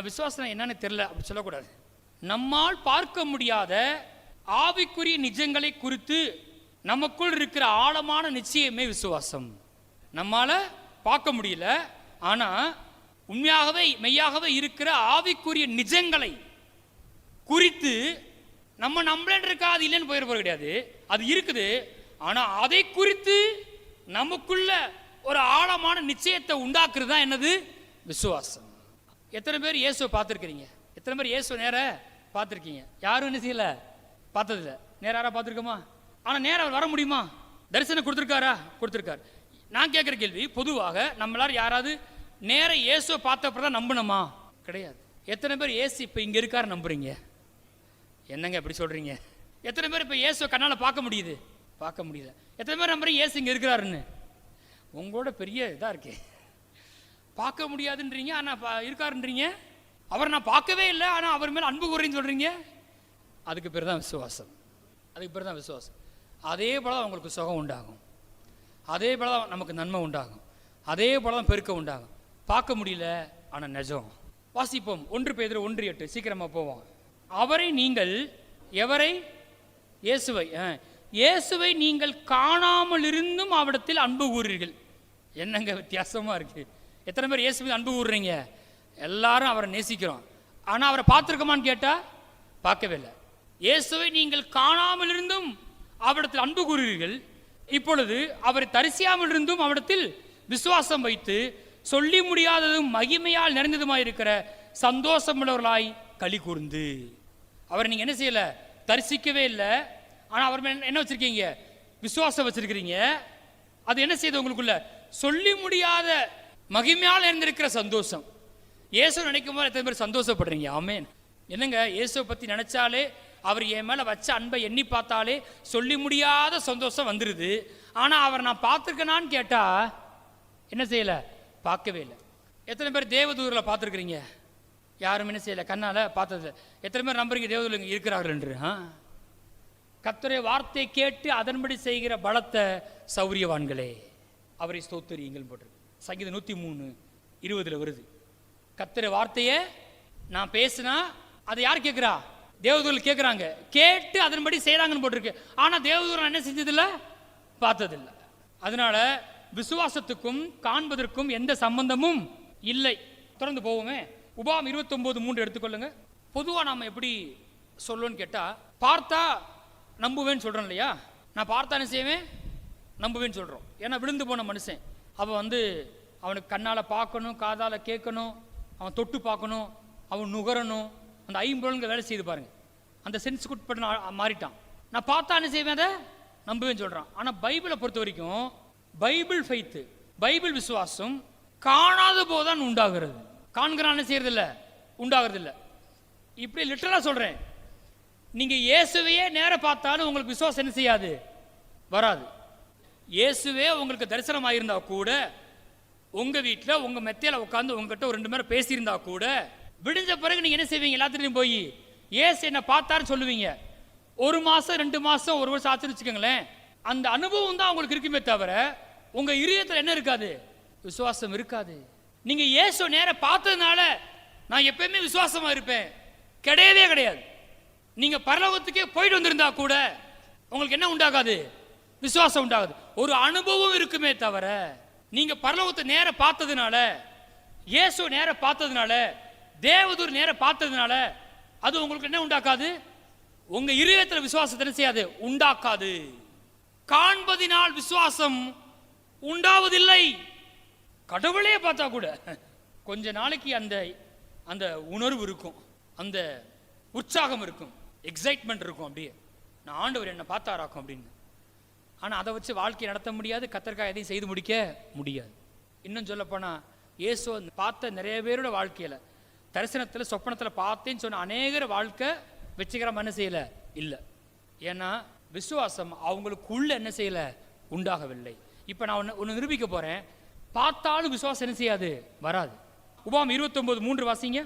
Speaker 1: விசுவாசம் என்னன்னு தெரியல அப்படி சொல்லக்கூடாது. நம்மால் பார்க்க முடியாத ஆவிக்குரிய நிஜங்களை குறித்து நமக்குள் இருக்கிற ஆழமான நிச்சயமே விசுவாசம். நம்மால பார்க்க முடியல, ஆனா உண்மையாகவே மெய்யாகவே இருக்கிற ஆவிக்குரிய நிஜங்களை குறித்து நம்ம நம்மளேன்னு இருக்கா, அது இல்லைன்னு போயிட போறது கிடையாது, அது இருக்குது. ஆனா அதை குறித்து நமக்குள்ள ஒரு ஆழமான நிச்சயத்தை உண்டாக்குறது தான் என்னது, விசுவாசம். எத்தனை பேர் இயேசுவை பார்த்துருக்கிறீங்க? எத்தனை பேர் இயேசு நேர பார்த்துருக்கீங்க? யாரும் என்ன செய்யல, பார்த்ததில்ல. நேராக பார்த்துருக்கோமா? ஆனால் நேராக வர முடியுமா? தரிசனம் கொடுத்துருக்காரா? கொடுத்துருக்காரு. நான் கேட்குற கேள்வி, பொதுவாக நம்மளால் யாராவது நேர இயேசுவை பார்த்தப்பறம் தான் நம்பணுமா? கிடையாது. எத்தனை பேர் இயேசு இப்போ இங்கே இருக்காரு நம்புறீங்க? என்னங்க எப்படி சொல்கிறீங்க? எத்தனை பேர் இப்போ இயேசுவை கண்ணால் பார்க்க முடியுது? பார்க்க முடியல. எத்தனை பேர் நம்புறீங்க இயேசு இங்கே இருக்கிறாருன்னு? உங்களோட பெரிய இதாக இருக்கே, பார்க்க முடியாதுன்றீங்க ஆனால் இருக்காருன்றீங்க. அவர் நான் பார்க்கவே இல்லை ஆனால் அவர் மேலே அன்பு கூறேன்னு சொல்கிறீங்க. அதுக்கு பேர் தான் விசுவாசம். அதுக்கு பேர் தான் விசுவாசம். அதே போல தான் உங்களுக்கு சுகம் உண்டாகும், அதே போல தான் நமக்கு நன்மை உண்டாகும், அதே போல தான் பெருக்க உண்டாகும். பார்க்க முடியல ஆனால் நிஜம். வாசிப்போம் 1 பேதுரு 1:8. சீக்கிரமாக போவோம். அவரை நீங்கள் எவரை? இயேசுவை நீங்கள் காணாமல் இருந்தும் அவரிடத்தில் அன்பு கூறுறீர்கள். என்னங்க வித்தியாசமாக இருக்கு. எத்தனை பேர் இயேசுவை அன்பு கூறுறீங்க? எல்லாரும் அவரை நேசிக்கிறோம், ஆனால் அவரை பார்த்துருக்கோமான்னு கேட்டால் பார்க்கவே இல்லை. இயேசுவை நீங்கள் காணாமல் இருந்தும் அவரிடத்தில் அன்பு கூறுவீர்கள், இப்பொழுது அவரை தரிசியாமல் இருந்தும் அவரிடத்தில் விசுவாசம் வைத்து சொல்லி முடியாததும் மகிமையால் நிறைந்ததுமாயிருக்கிற சந்தோஷமுள்ளவர்களாய் களி கூர்ந்து. அவரை நீங்கள் என்ன செய்யலை, தரிசிக்கவே இல்லை, ஆனால் அவர் என்ன வச்சிருக்கீங்க, விசுவாசம் வச்சிருக்கிறீங்க. அது என்ன செய்யுது உங்களுக்குள்ள, சொல்லி முடியாத மகிமையால் இருந்திருக்கிற சந்தோஷம். இயேசு நினைக்கும் போது எத்தனை பேர் சந்தோஷப்படுறீங்க? ஆமேன். என்னங்க, இயேசுவை பற்றி நினைச்சாலே, அவர் என் மேலே வச்ச அன்பை எண்ணி பார்த்தாலே சொல்லி முடியாத சந்தோஷம் வந்துடுது. ஆனால் அவர் நான் பார்த்துருக்கேனான்னு கேட்டால் என்ன செய்யலை, பார்க்கவே இல்லை. எத்தனை பேர் தேவதூதர்களை பார்த்துருக்குறீங்க? யாரும் என்ன செய்யலை, கண்ணால் பார்த்தது. எத்தனை பேர் நம்புறீங்க தேவதூதர்கள் இருக்கிறார்கள் என்று? கர்த்தருடைய வார்த்தையை கேட்டு அதன்படி செய்கிற பலத்த சௌரியவான்களே அவரை ஸ்தோத்திரியுங்கள் போட்டிருக்கு. சங்கீதம் 103:20 வருது. கர்த்தருடைய வார்த்தையை நான் பேசினா அதை யார் கேட்குறா? தேவதூதர்கள் கேட்குறாங்க, கேட்டு அதன்படி செய்கிறாங்கன்னு போட்டிருக்கு. ஆனால் தேவதூதர்கள் என்ன செஞ்சதில்லை, பார்த்ததில்லை. அதனால விசுவாசத்துக்கும் காண்பதற்கும் எந்த சம்பந்தமும் இல்லை. தொடர்ந்து போவோமே. உபாகம் 29:3 எடுத்துக்கொள்ளுங்க. பொதுவாக நாம் எப்படி சொல்லணும்னு கேட்டால், பார்த்தா நம்புவேன்னு சொல்கிறோம் இல்லையா? நான் பார்த்தா என்ன செய்வேன், நம்புவேன்னு சொல்கிறோம். ஏன்னா விழுந்து போன மனுஷன் அவன் அவனுக்கு கண்ணால் பார்க்கணும், காதால் கேட்கணும், அவன் தொட்டு பார்க்கணும், அவன் நுகரணும். அந்த ஐம்புலன்கள் வேலை செய்து பாருங்க, அந்த சென்ஸுக்கு உட்பட்டு மாறிட்டான். நான் பார்த்தா என்ன செய்வேன், அதை நம்புவேன்னு சொல்கிறான். ஆனால் பைபிளை பொறுத்த வரைக்கும் பைபிள் ஃபெய்த்து, பைபிள் விசுவாசம் காணாத போதுதான் உண்டாகிறது. காண்கிறான்னு செய்யறதில்ல, உண்டாகிறது. இப்படி லிட்டரலா சொல்றேன். நீங்க இயேசுவையே நேர பார்த்தாலும் உங்களுக்கு விசுவாசம் என்ன செய்யாது, வராது. இயேசுவே உங்களுக்கு தரிசனம் ஆயிருந்தா கூட, உங்க வீட்டில் உங்க மெத்தையில உட்காந்து உங்ககிட்ட ஒரு 2 மணி நேரம் பேசியிருந்தா கூட, விடிஞ்ச பிறகு நீங்க என்ன செய்வீங்க, எல்லாத்துலையும் போய் இயேசு என்ன பார்த்தாருன்னு சொல்லுவீங்க. 1 மாசம் 2 மாசம் 1 வருஷம் ஆச்சுன்னு வச்சுக்கோங்களேன், அந்த அனுபவம் தான் உங்களுக்கு இருக்குமே தவிர உங்க இதயத்தில் என்ன இருக்காது, விசுவாசம் இருக்காது. நீங்க இயேசு நேர பார்த்ததுனால நான் எப்பயுமே விசுவாசமா இருப்பேன், கிடையவே கிடையாது. நீங்க பரலோகத்துக்கே போயிட்டு வந்திருந்தா கூட உங்களுக்கு என்ன உண்டாகாது, விசுவாசம் உண்டாகாது. ஒரு அனுபவம் இருக்குமே தவிர, நீங்க பரலோகத்தை நேர பார்த்ததுனால, இயேசு நேர பார்த்ததுனால, தேவதூர் நேர பார்த்ததுனால அது உங்களுக்கு என்ன உண்டாக்காது, உங்க இதயத்தில் விசுவாசத்தை செய்யாது, உண்டாக்காது. காண்பதினால் விசுவாசம் உண்டாவதில்லை. கடவுளே பார்த்தா கூட கொஞ்ச நாளைக்கு அந்த அந்த உணர்வு இருக்கும், அந்த உற்சாகம் இருக்கும், எக்ஸைட்மெண்ட் இருக்கும். அப்படியே நான் ஆண்டவர் என்னை பார்த்தாராக்கும் அப்படின்னு. ஆனால் அதை வச்சு வாழ்க்கையை நடத்த முடியாது, கத்தர்க்காய் எதையும் செய்து முடிக்க முடியாது. இன்னும் சொல்லப்போனால் இயேசு பார்த்த நிறைய பேரோட வாழ்க்கையில், தரிசனத்தில் சொப்பனத்தில் பார்த்தேன்னு சொன்ன அநேகர் வாழ்க்கை வச்சுக்கிற என்ன செய்யலை, இல்லை. ஏன்னா விசுவாசம் அவங்களுக்குள்ள என்ன செய்யலை, உண்டாகவில்லை. இப்போ நான் ஒன்று நிரூபிக்க போகிறேன். பார்த்தாலும் விசுவாசம் என்ன செய்யாது, வராது. உபாகம் 29:3 வாசிங்க.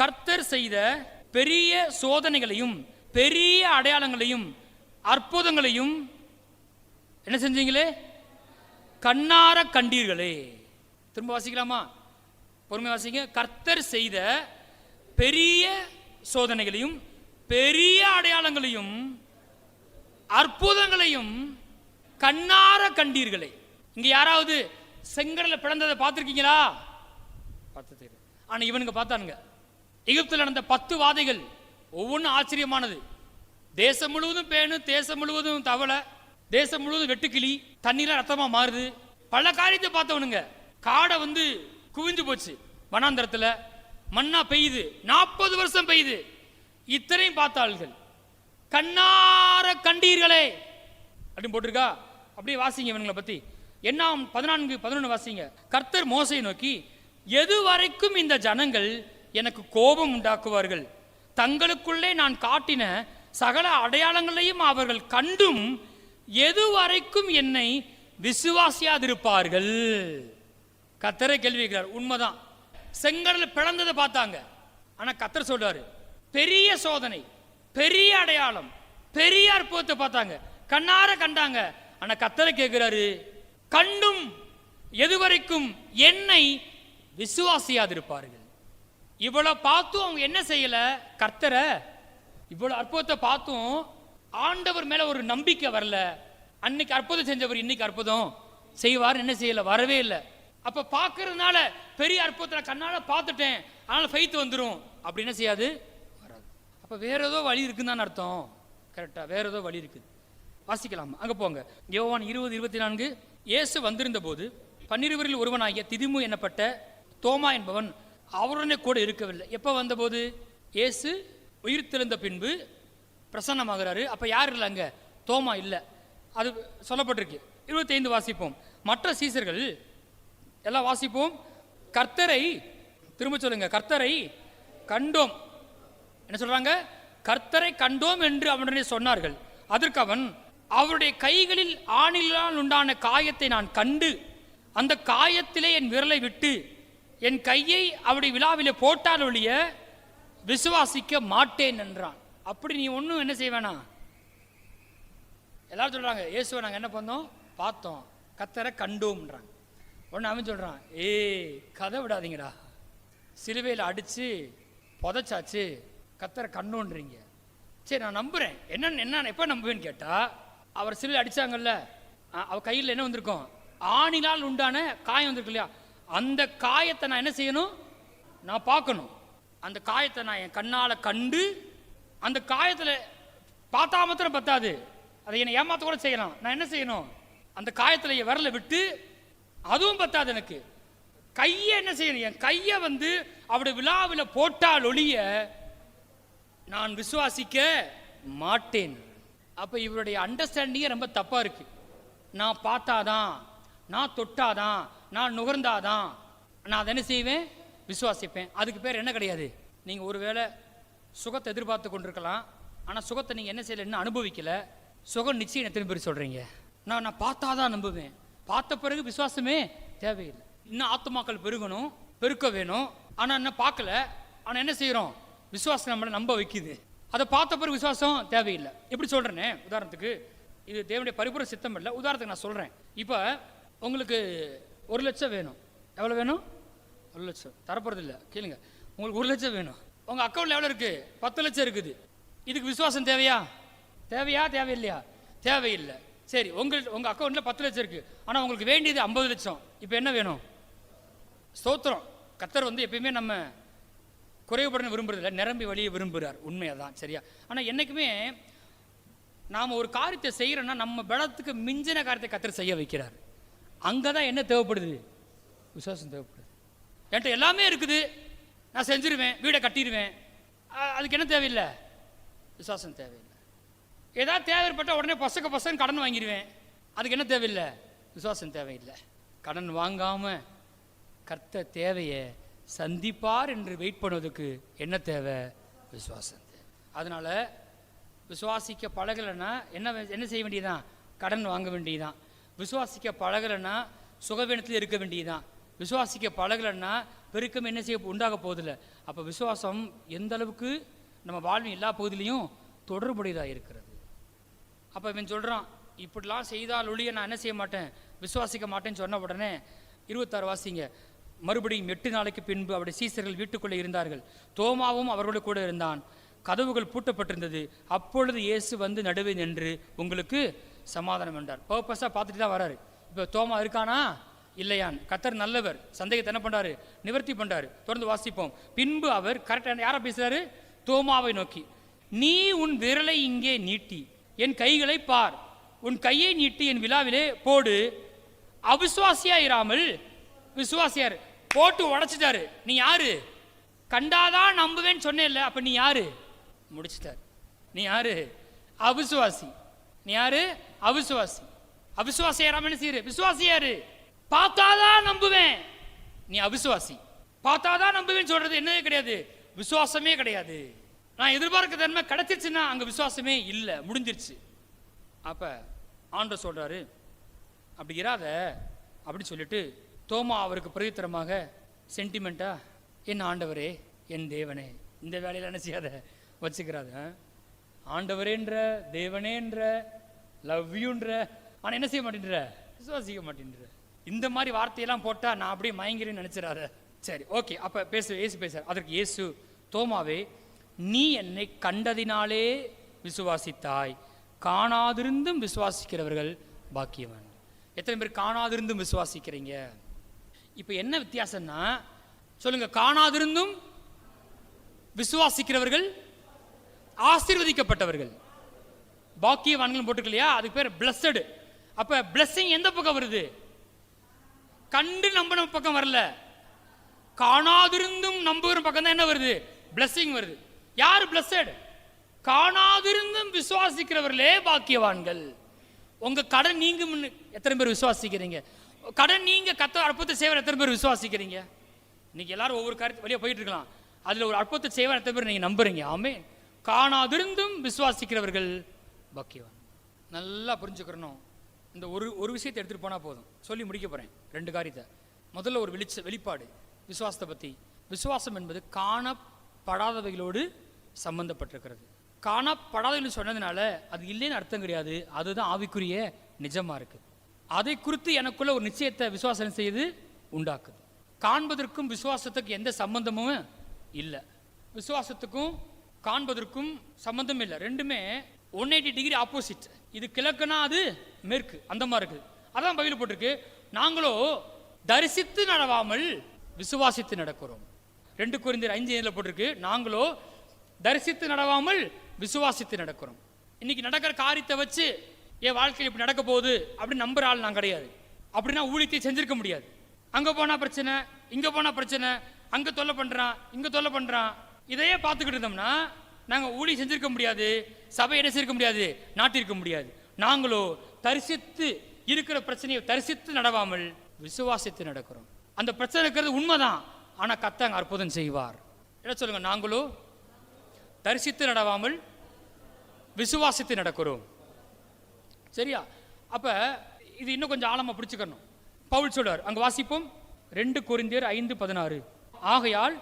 Speaker 1: கர்த்தர் செய்த பெரிய சோதனைகளையும் பெரிய அடையாளங்களையும் அற்புதங்களையும் என்ன செஞ்சீங்களே, கண்ணார கண்டீர்களே. திரும்ப வாசிக்கலாமா, பொறுமை வாசிங்க. கர்த்தர் செய்த பெரிய சோதனைகளையும் பெரிய அடையாளங்களையும் அற்புதங்களையும் கண்ணார கண்டீர்களே. இங்க யாராவது செங்கடலை பிளந்ததை பார்த்திருக்கீங்களா? பார்த்தது. ஆனா இவனுங்க பார்த்தானுங்க. எகிப்தில் நடந்த 10 வாதைகள் ஒவ்வொன்றும் ஆச்சரியமானது. தேசம் முழுவதும் பேணு, தேசம் முழுவதும் தவளை, தேசம் முழுவதும் வெட்டுக்கிளி, தண்ணீர ரத்தமா மாறுது. பல காரியத்தை பார்த்தவனுங்க. காடை குவிஞ்சு போச்சு வனாந்தரத்தில், மண்ணா பெய்யுது, 40 வருஷம் பெய்யுது. இத்தனையும் பார்த்தாள்கள். கண்ணார கண்டீர்களே அப்படின்னு போட்டிருக்கா. அப்படியே வாசிங்க இவங்களை பத்தி. என்னாம் 14:11 வாசிங்க. கர்த்தர் மோசையை நோக்கி, எது வரைக்கும் இந்த ஜனங்கள் எனக்கு கோபம் உண்டாக்குவார்கள்? தங்களுக்குள்ளே நான் காட்டின சகல அடையாளங்களையும் அவர்கள் கண்டும் எது வரைக்கும் என்னை விசுவாசியாதிருப்பார்கள்? கர்த்தரை கேள்வி கேட்கிறார். உண்மைதான், செங்கடல் பிளந்ததை பார்த்தாங்க. ஆனா கர்த்தர் சொல்றாரு, பெரிய சோதனை, பெரிய அடையாளம், பெரிய அற்புதத்தை பார்த்தாங்க, கண்ணார கண்டாங்க. ஆனா கர்த்தரை கேட்கிறாரு, கண்டும் எதுவரைக்கும் என்னை விசுவாசியாதிருப்பார்கள்? இவ்வளவு பார்த்தும் அவங்க என்ன செய்யல, கர்த்தரை இவ்வளவு அற்புதத்தை பார்த்தும் ஆண்டவர் மேல ஒரு நம்பிக்கை வரல. அன்னைக்கு அற்புதம் செஞ்சவர் இன்னைக்கு அற்புதம் செய்வார் என்ன செய்யல, வரவே இல்லை. அப்ப பார்க்கறதுனால பெரிய அற்புதத்தை கண்ணால பார்த்துட்டேன், அதனால ஃபெய்த் வந்துடும் அப்படின்னு செய்யாது, வராது. அப்ப வேற ஏதோ வழி இருக்குன்னு அர்த்தம். கரெக்டா, வேற ஏதோ வழி இருக்குது. வாசிக்கலாம், அங்க போங்க. யோவான் 20:24. இயேசு வந்திருந்த போது 12 ஒருவனாகிய திதிமு என்னப்பட்ட தோமா என்பவன் அவருடனே கூட இருக்கவில்லை. எப்ப வந்தபோது? இயேசு உயிர் தெழுந்த பின்பு பிரசன்னமாகிறாரு. அப்ப யார் இல்லை அங்க? தோமா இல்லை. அது சொல்லப்பட்டிருக்கு. 25 வாசிப்போம். மற்ற சீசர்கள் எல்லாம் வாசிப்போம். கர்த்தரை, திரும்ப சொல்லுங்க, கர்த்தரை கண்டோம். என்ன சொல்றாங்க? கர்த்தரை கண்டோம் என்று அவனுடனே சொன்னார்கள். அதற்கு அவன், அவருடைய கைகளில் ஆணிலால் உண்டான காயத்தை நான் கண்டு அந்த காயத்திலே என் விரலை விட்டு என் கையை அவருடைய விழாவிலே போட்டால் ஒழிய விசுவாசிக்க மாட்டேன் என்றான். அப்படி நீ ஒன்றும் என்ன செய்ய வேணாம். எல்லாரும் சொல்றாங்க இயேசுவை நாங்கள் என்ன பண்ணோம், பார்த்தோம், கத்தரை கண்டோம்ன்றாங்க. ஒன்று அவன் சொல்றான், கதை விடாதீங்கடா, சிலுவையில் அடிச்சு புதைச்சாச்சு, கத்தரை கண்டோன்றீங்க. சரி நான் நம்புறேன். என்ன எப்போ நம்புவேன்னு கேட்டா, அவர் சிலுவையில் அடிச்சாங்கல்ல, அவர் கையில் என்ன வந்திருக்கும், ஆணினால் உண்டான காயம் வந்திருக்கு இல்லையா, அந்த காயத்தை நான் என்ன செய்யணும், நான் பார்க்கணும். அந்த காயத்தை நான் என் கண்ணால் கண்டு, அந்த காயத்தில் பார்த்தா மாத்திரம் பத்தாது, அதை என்னை ஏமாத்த கூட செய்யலாம். நான் என்ன செய்யணும், அந்த காயத்தில் என் விரலை விட்டு, அதுவும் பத்தாது, எனக்கு கையை என்ன செய்யணும், என் கையை வந்து அவருடைய விழாவில் போட்டால் ஒழிய நான் விசுவாசிக்க மாட்டேன். அப்போ இவருடைய அண்டர்ஸ்டாண்டிங்கே ரொம்ப தப்பாக இருக்கு. நான் பார்த்தாதான், நான் தொட்டாதான், நான் நுகர்ந்தாதான் நான் அதை என்ன செய்வேன், விசுவாசிப்பேன். அதுக்கு பேர் என்ன கிடையாது. நீங்கள் ஒருவேளை சுகத்தை எதிர்பார்த்து கொண்டிருக்கலாம், ஆனால் சுகத்தை நீங்கள் என்ன செய்யல, இன்னும் அனுபவிக்கல. சுகம் நிச்சயம் எத்தனை பேர் சொல்கிறீங்க, நான் பார்த்தாதான் நம்புவேன். பார்த்த பிறகு விசுவாசமே தேவையில்லை. இன்னும் ஆத்துமாக்கள் பெருகணும், பெருக்க வேணும், ஆனால் இன்னும் பார்க்கல. ஆனால் என்ன செய்கிறோம், விசுவாசம் நம்மளை நம்ப வைக்குது. அதை பார்த்த பிறகு விசுவாசம் தேவையில்லை. எப்படி சொல்கிறேனே, உதாரணத்துக்கு இது தேவனுடைய பரிபூர்ண சித்தம் இல்லை, உதாரணத்துக்கு நான் சொல்கிறேன். இப்போ உங்களுக்கு 1 லட்சம் வேணும். எவ்வளோ வேணும், 1 லட்சம் தரப்போகிறது இல்லை, கேளுங்க. உங்களுக்கு 1 லட்சம் வேணும். உங்கள் அக்கௌண்ட்டில் எவ்வளோ இருக்குது, 10 லட்சம் இருக்குது. இதுக்கு விசுவாசம் தேவையா, தேவையில்லையா, தேவையில்லை. சரி, உங்கள் அக்கௌண்ட்டில் 10 லட்சம் இருக்குது, ஆனால் உங்களுக்கு வேண்டியது 50 லட்சம். இப்போ என்ன வேணும், ஸ்தோத்திரம். கர்த்தர் வந்து எப்பயுமே நம்ம குறைவுபட விரும்புறதில்லை, நிரம்பி வழியை விரும்புகிறார், உண்மையாக தான், சரியா. ஆனால் என்றைக்குமே நாம் ஒரு காரியத்தை செய்கிறோன்னா நம்ம பலத்துக்கு மிஞ்சின காரியத்தை கர்த்தர் செய்ய வைக்கிறார். அங்கே தான் என்ன தேவைப்படுது, விசுவாசம் தேவைப்படுது. என்கிட்ட எல்லாமே இருக்குது, நான் செஞ்சிருவேன், வீடை கட்டிடுவேன், அதுக்கு என்ன தேவையில்லை, விசுவாசம் தேவையில்லை. ஏதாவது தேவைப்பட்டால் உடனே பசங்க கடன் வாங்கிடுவேன், அதுக்கு என்ன தேவையில்லை, விசுவாசம் தேவையில்லை. கடன் வாங்காமல் கர்த்தர் தேவையை சந்திப்பார் என்று வெயிட் பண்ணுவதுக்கு என்ன தேவை, விசுவாசம் தேவை. அதனால் விசுவாசிக்க பழகலைன்னா என்ன செய்ய வேண்டியதுதான், கடன் வாங்க வேண்டியதுதான். விசுவாசிக்க பழகலைன்னா சுகவீனத்தில் இருக்க வேண்டியதுதான். விசுவாசிக்க பழகலைன்னா பெருக்கம் என்ன செய்ய உண்டாக போவதில்லை. அப்போ விசுவாசம் எந்த அளவுக்கு நம்ம வாழ்வின் எல்லா பகுதியிலையும் தொடர்புடையதாக இருக்கிறது. அப்போ இவன் சொல்கிறான், இப்படிலாம் செய்தால் ஒழிய நான் என்ன செய்ய மாட்டேன், விசுவாசிக்க மாட்டேன்னு சொன்ன உடனே 26 வாசிங்க. மறுபடியும் 8 நாளைக்கு பின்பு அவருடைய சீசர்கள் வீட்டுக்குள்ளே இருந்தார்கள், தோமாவும் அவர்களோடு கூட இருந்தான். கதவுகள் பூட்டப்பட்டிருந்தது. அப்பொழுது இயேசு வந்து நடுவே நின்று உங்களுக்கு சமாதானம் என்றார். பர்பஸாக பார்த்துட்டு தான் வராரு. இப்போ தோமா இருக்கானா இல்லையான், கர்த்தர் நல்லவர், சந்தேகத்தை என்ன பண்ணுறாரு, நிவர்த்தி பண்ணுறாரு. தொடர்ந்து வாசிப்போம். பின்பு அவர் கரெக்டாக யாரை பேசுகிறாரு, தோமாவை நோக்கி, நீ உன் விரலை இங்கே நீட்டி என் கைகளை பார், உன் கையை நீட்டி என் விழாவிலே போடு, அவிசுவாசியா இராமல் விசுவாசியார். போட்டு உடைச்சிட்டாரு. நீ யாரு, கண்டாதான் நம்புவேன்னு சொன்னேன்ல, அப்ப நீ யாரு, முடிச்சிட்டார். நீ யாரு, அவிசுவாசி. நீ யாரு, அவிசுவாசி. அவிசுவாசியாராம என்ன செய்யற, விசுவாசியாரு. பார்த்தாதான் நம்புவேன், நீ அவிசுவாசி. பார்த்தாதான் நம்புவேன்னு சொல்றது என்னவே கிடையாது, விசுவாசமே கிடையாது. நான் எதிர்பார்க்க தன்மை கிடைச்சிருச்சுன்னா அங்க விசுவாசமே இல்லை, முடிஞ்சிருச்சு. அப்ப ஆண்டவர் சொல்றாரு, அப்படி இராத அப்படி சொல்லிட்டு தோமா அவருக்கு பிரதித்திரமாக சென்டிமெண்டா, என் ஆண்டவரே என் தேவனே, இந்த வேலையில் என்ன செய்யாத வச்சுக்கிறாத, ஆண்டவரேன்ற தேவனேன்ற லவ் யூன்ற, ஆனால் என்ன செய்ய மாட்டேன்ற, விசுவாசிக்க மாட்டேன்ற. இந்த மாதிரி வார்த்தையெல்லாம் போட்டால் நான் அப்படியே மயங்கிறேன்னு நினச்சிடாத. சரி, ஓகே. அப்போ இயேசு பேசுறார். அதற்கு இயேசு, தோமாவே, நீ என்னை கண்டதினாலே விசுவாசித்தாய், காணாதிருந்தும் விசுவாசிக்கிறவர்கள் பாக்கியவான். எத்தனை பேர் காணாதிருந்தும் விசுவாசிக்கிறீங்க? இப்போ என்ன வித்தியாசம்னா சொல்லுங்க, காணாதிருந்தும் விசுவாசிக்கிறவர்கள் ஆசீர்வதிக்கப்பட்டவர்கள், பாக்கியவான்கள் போட்டுக்கலையா, அதுக்கு பேர் பிளஸ்டு. அப்ப பிளஸிங் எந்த பக்கம் வருது, கண்டு நம்பின பக்கம் வரல, காணாதிருந்தும் நம்புகிற பக்கம் தான் என்ன வருது, பிளஸிங் வருது. யார் பிளஸ்டு, காணாதிருந்தும் விசுவாசிக்கிறவர்களே பாக்கியவான்கள். உங்க கடன் நீங்க எத்தனை பேர் விசுவாசிக்கிறீங்க? கடன் நீங்க கர்த்தர் அற்புதத்தை செய்வார் எத்தனை பேர் விசுவாசிக்கிறீங்க? இன்னைக்கு எல்லாரும் ஒவ்வொரு காரியத்தை வெளியே போயிட்டு இருக்கலாம், அதுல ஒரு அற்புதத்தை செய்வார் எத்தனை பேர் நீங்க நம்புறீங்க? ஆமே. காணாதிருந்தும் விசுவாசிக்கிறவர்கள் பாக்கியவான். நல்லா புரிஞ்சுக்கிறணும். இந்த ஒரு விஷயத்தை எடுத்துட்டு போனா போதும், சொல்லி முடிக்க போறேன். 2 காரியத்தை. முதல்ல ஒரு வெளிப்பாடு, விசுவாசத்தை பற்றி. விசுவாசம் என்பது காணப்படாதவைகளோடு சம்பந்தப்பட்டிருக்கிறது. காணப்படாதவைகள் சொன்னதுனால அது இல்லைன்னு அர்த்தம் கிடையாது. அதுதான் ஆவிக்குரிய நிஜமாக இருக்குது. அதை குறித்து எனக்குள்ள ஒரு நிச்சயத்தை விசுவாசம் செய்து உண்டாக்குது. காண்பதற்கும் விசுவாசத்துக்கு எந்த சம்பந்தமும் இல்லை. விசுவாசத்துக்கும் காண்பதற்கும் சம்பந்தம் இல்லை. ரெண்டுமே 180 டிகிரி ஆப்போசிட். இது கிழக்குனா அது மேற்கு, அந்த மாதிரி இருக்குது. அதான் பைபிள் போட்டிருக்கு, நாங்களோ தரிசித்து நடவாமல் விசுவாசித்து நடக்கிறோம். 2 கொரிந்தியர் 5:7 போட்டிருக்கு, நாங்களோ தரிசித்து நடவாமல் விசுவாசித்து நடக்கிறோம். இன்னைக்கு நடக்கிற காரியத்தை வச்சு என் வாழ்க்கையில் இப்படி நடக்க போகுது அப்படின்னு நம்புற ஆள் நான் கிடையாது. அப்படின்னா ஊழியத்தை செஞ்சிருக்க முடியாது. அங்கே போனால் பிரச்சனை, இங்கே போனால் பிரச்சனை, அங்கே தொல்லை பண்ணுறான், இங்கே தொல்லை பண்ணுறான், இதையே பார்த்துக்கிட்டு இருந்தோம்னா நாங்கள் ஊழியம் செஞ்சிருக்க முடியாது, சபை என்ன செய்ய முடியாது, நாட்டிருக்க முடியாது. நாங்களோ தரிசித்து இருக்கிற பிரச்சனையை தரிசித்து நடவாமல் விசுவாசித்து நடக்கிறோம். அந்த பிரச்சனை இருக்கிறது உண்மைதான், ஆனால் கர்த்தர் அற்புதம் செய்வார். என்ன சொல்லுங்க, நாங்களோ தரிசித்து நடவாமல் விசுவாசித்து நடக்கிறோம். சரியா? அப்ப இது இன்னும் கொஞ்சம் ஆழமா பிடிச்சுக்கணும். பவுல் சொல்றார், அங்க வாசிப்போம், 2 கொரிந்தியர் 5:16. ஆகையால்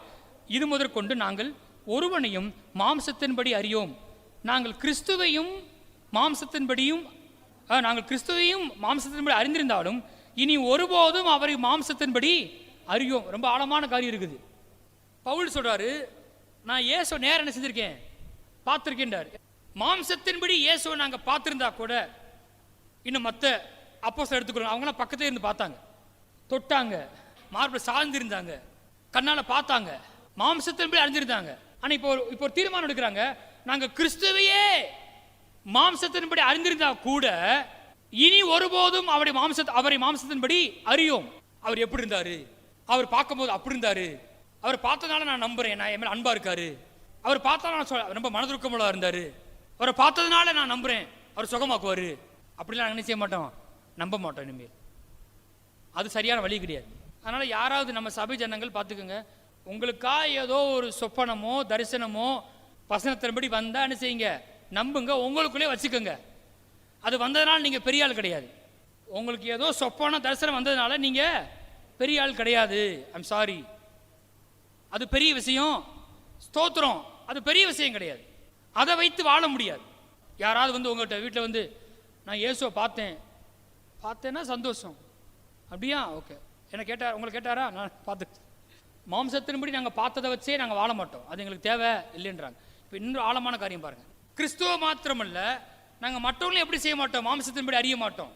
Speaker 1: இது முதற்கொண்டு நாங்கள் ஒருவனையும் மாம்சத்தின்படி அறியோம், நாங்கள் கிறிஸ்துவையும் மாம்சத்தின்படி அறிந்திருந்தாலும் இனி ஒருபோதும் அவரை மாம்சத்தின்படி அறியோம். ரொம்ப ஆழமான காரியம் இருக்குது. பவுல் சொல்றாரு, நான் இயேசு நேரம் என்ன செஞ்சிருக்கேன், பார்த்திருக்கின்றார். மாம்சத்தின்படி இயேசுவை நாங்க பார்த்திருந்தா கூட, இன்னும் மற்ற அப்போஸ்தலர் எடுத்துக்கிறோம், அவங்களாம் பக்கத்தே இருந்து பார்த்தாங்க, தொட்டாங்க, மார்பில் சார்ந்திருந்தாங்க, கண்ணால பார்த்தாங்க, மாம்சத்தின்படி அறிஞ்சிருந்தாங்க. ஆனா இப்போ ஒரு தீர்மானம் எடுக்கிறாங்க, நாங்க கிறிஸ்துவையே மாம்சத்தின்படி அறிந்திருந்தா கூட இனி ஒருபோதும் அவரை மாம்சத்தின்படி அறியோம். அவர் எப்படி இருந்தாரு, அவர் பார்க்கும்போது அப்படி இருந்தாரு, அவர் பார்த்ததுனால நான் நம்புறேன், நான் என் மேல அன்பா இருக்காரு, அவர் பார்த்தா நான் ரொம்ப மனதுருக்கமுள்ள இருந்தாரு, அவரை பார்த்ததுனால நான் நம்புறேன் அவர் சுகமாக்குவாரு. அப்படிலாம் நாங்கள் என்ன செய்ய மாட்டோம், நம்ப மாட்டோம் இனிமேல். அது சரியான வழி கிடையாது. அதனால யாராவது நம்ம சபை ஜனங்கள் பார்த்துக்கோங்க, உங்களுக்கா ஏதோ ஒரு சொப்பனமோ தரிசனமோ வசனத்தின்படி வந்தா என்ன செய்யுங்க, நம்புங்க, உங்களுக்குள்ளே வச்சுக்கோங்க. அது வந்ததுனால நீங்க பெரிய ஆள் கிடையாது. உங்களுக்கு ஏதோ சொப்பனம் தரிசனம் வந்ததுனால நீங்க பெரிய ஆள் கிடையாது. ஐம் சாரி, அது பெரிய விஷயம், ஸ்தோத்திரம், அது பெரிய விஷயம் கிடையாது. அதை வைத்து வாழ முடியாது. யாராவது வந்து உங்கள்கிட்ட வீட்டில் வந்து, நான் இயேசுவை பார்த்தேன்னா சந்தோஷம், அப்படியா, ஓகே, என்ன கேட்டார், உங்களை கேட்டாரா, நான் பார்த்து மாம்சத்தின்படி நாங்கள் பார்த்ததை வச்சே நாங்கள் வாழ மாட்டோம், அது எங்களுக்கு தேவை இல்லைன்றாங்க. இப்போ இன்னொரு ஆழமான காரியம் பாருங்க, கிறிஸ்துவ மாத்திரமல்ல, நாங்கள் மற்றவங்களையும் எப்படி செய்ய மாட்டோம், மாம்சத்தின்படி அறிய மாட்டோம்,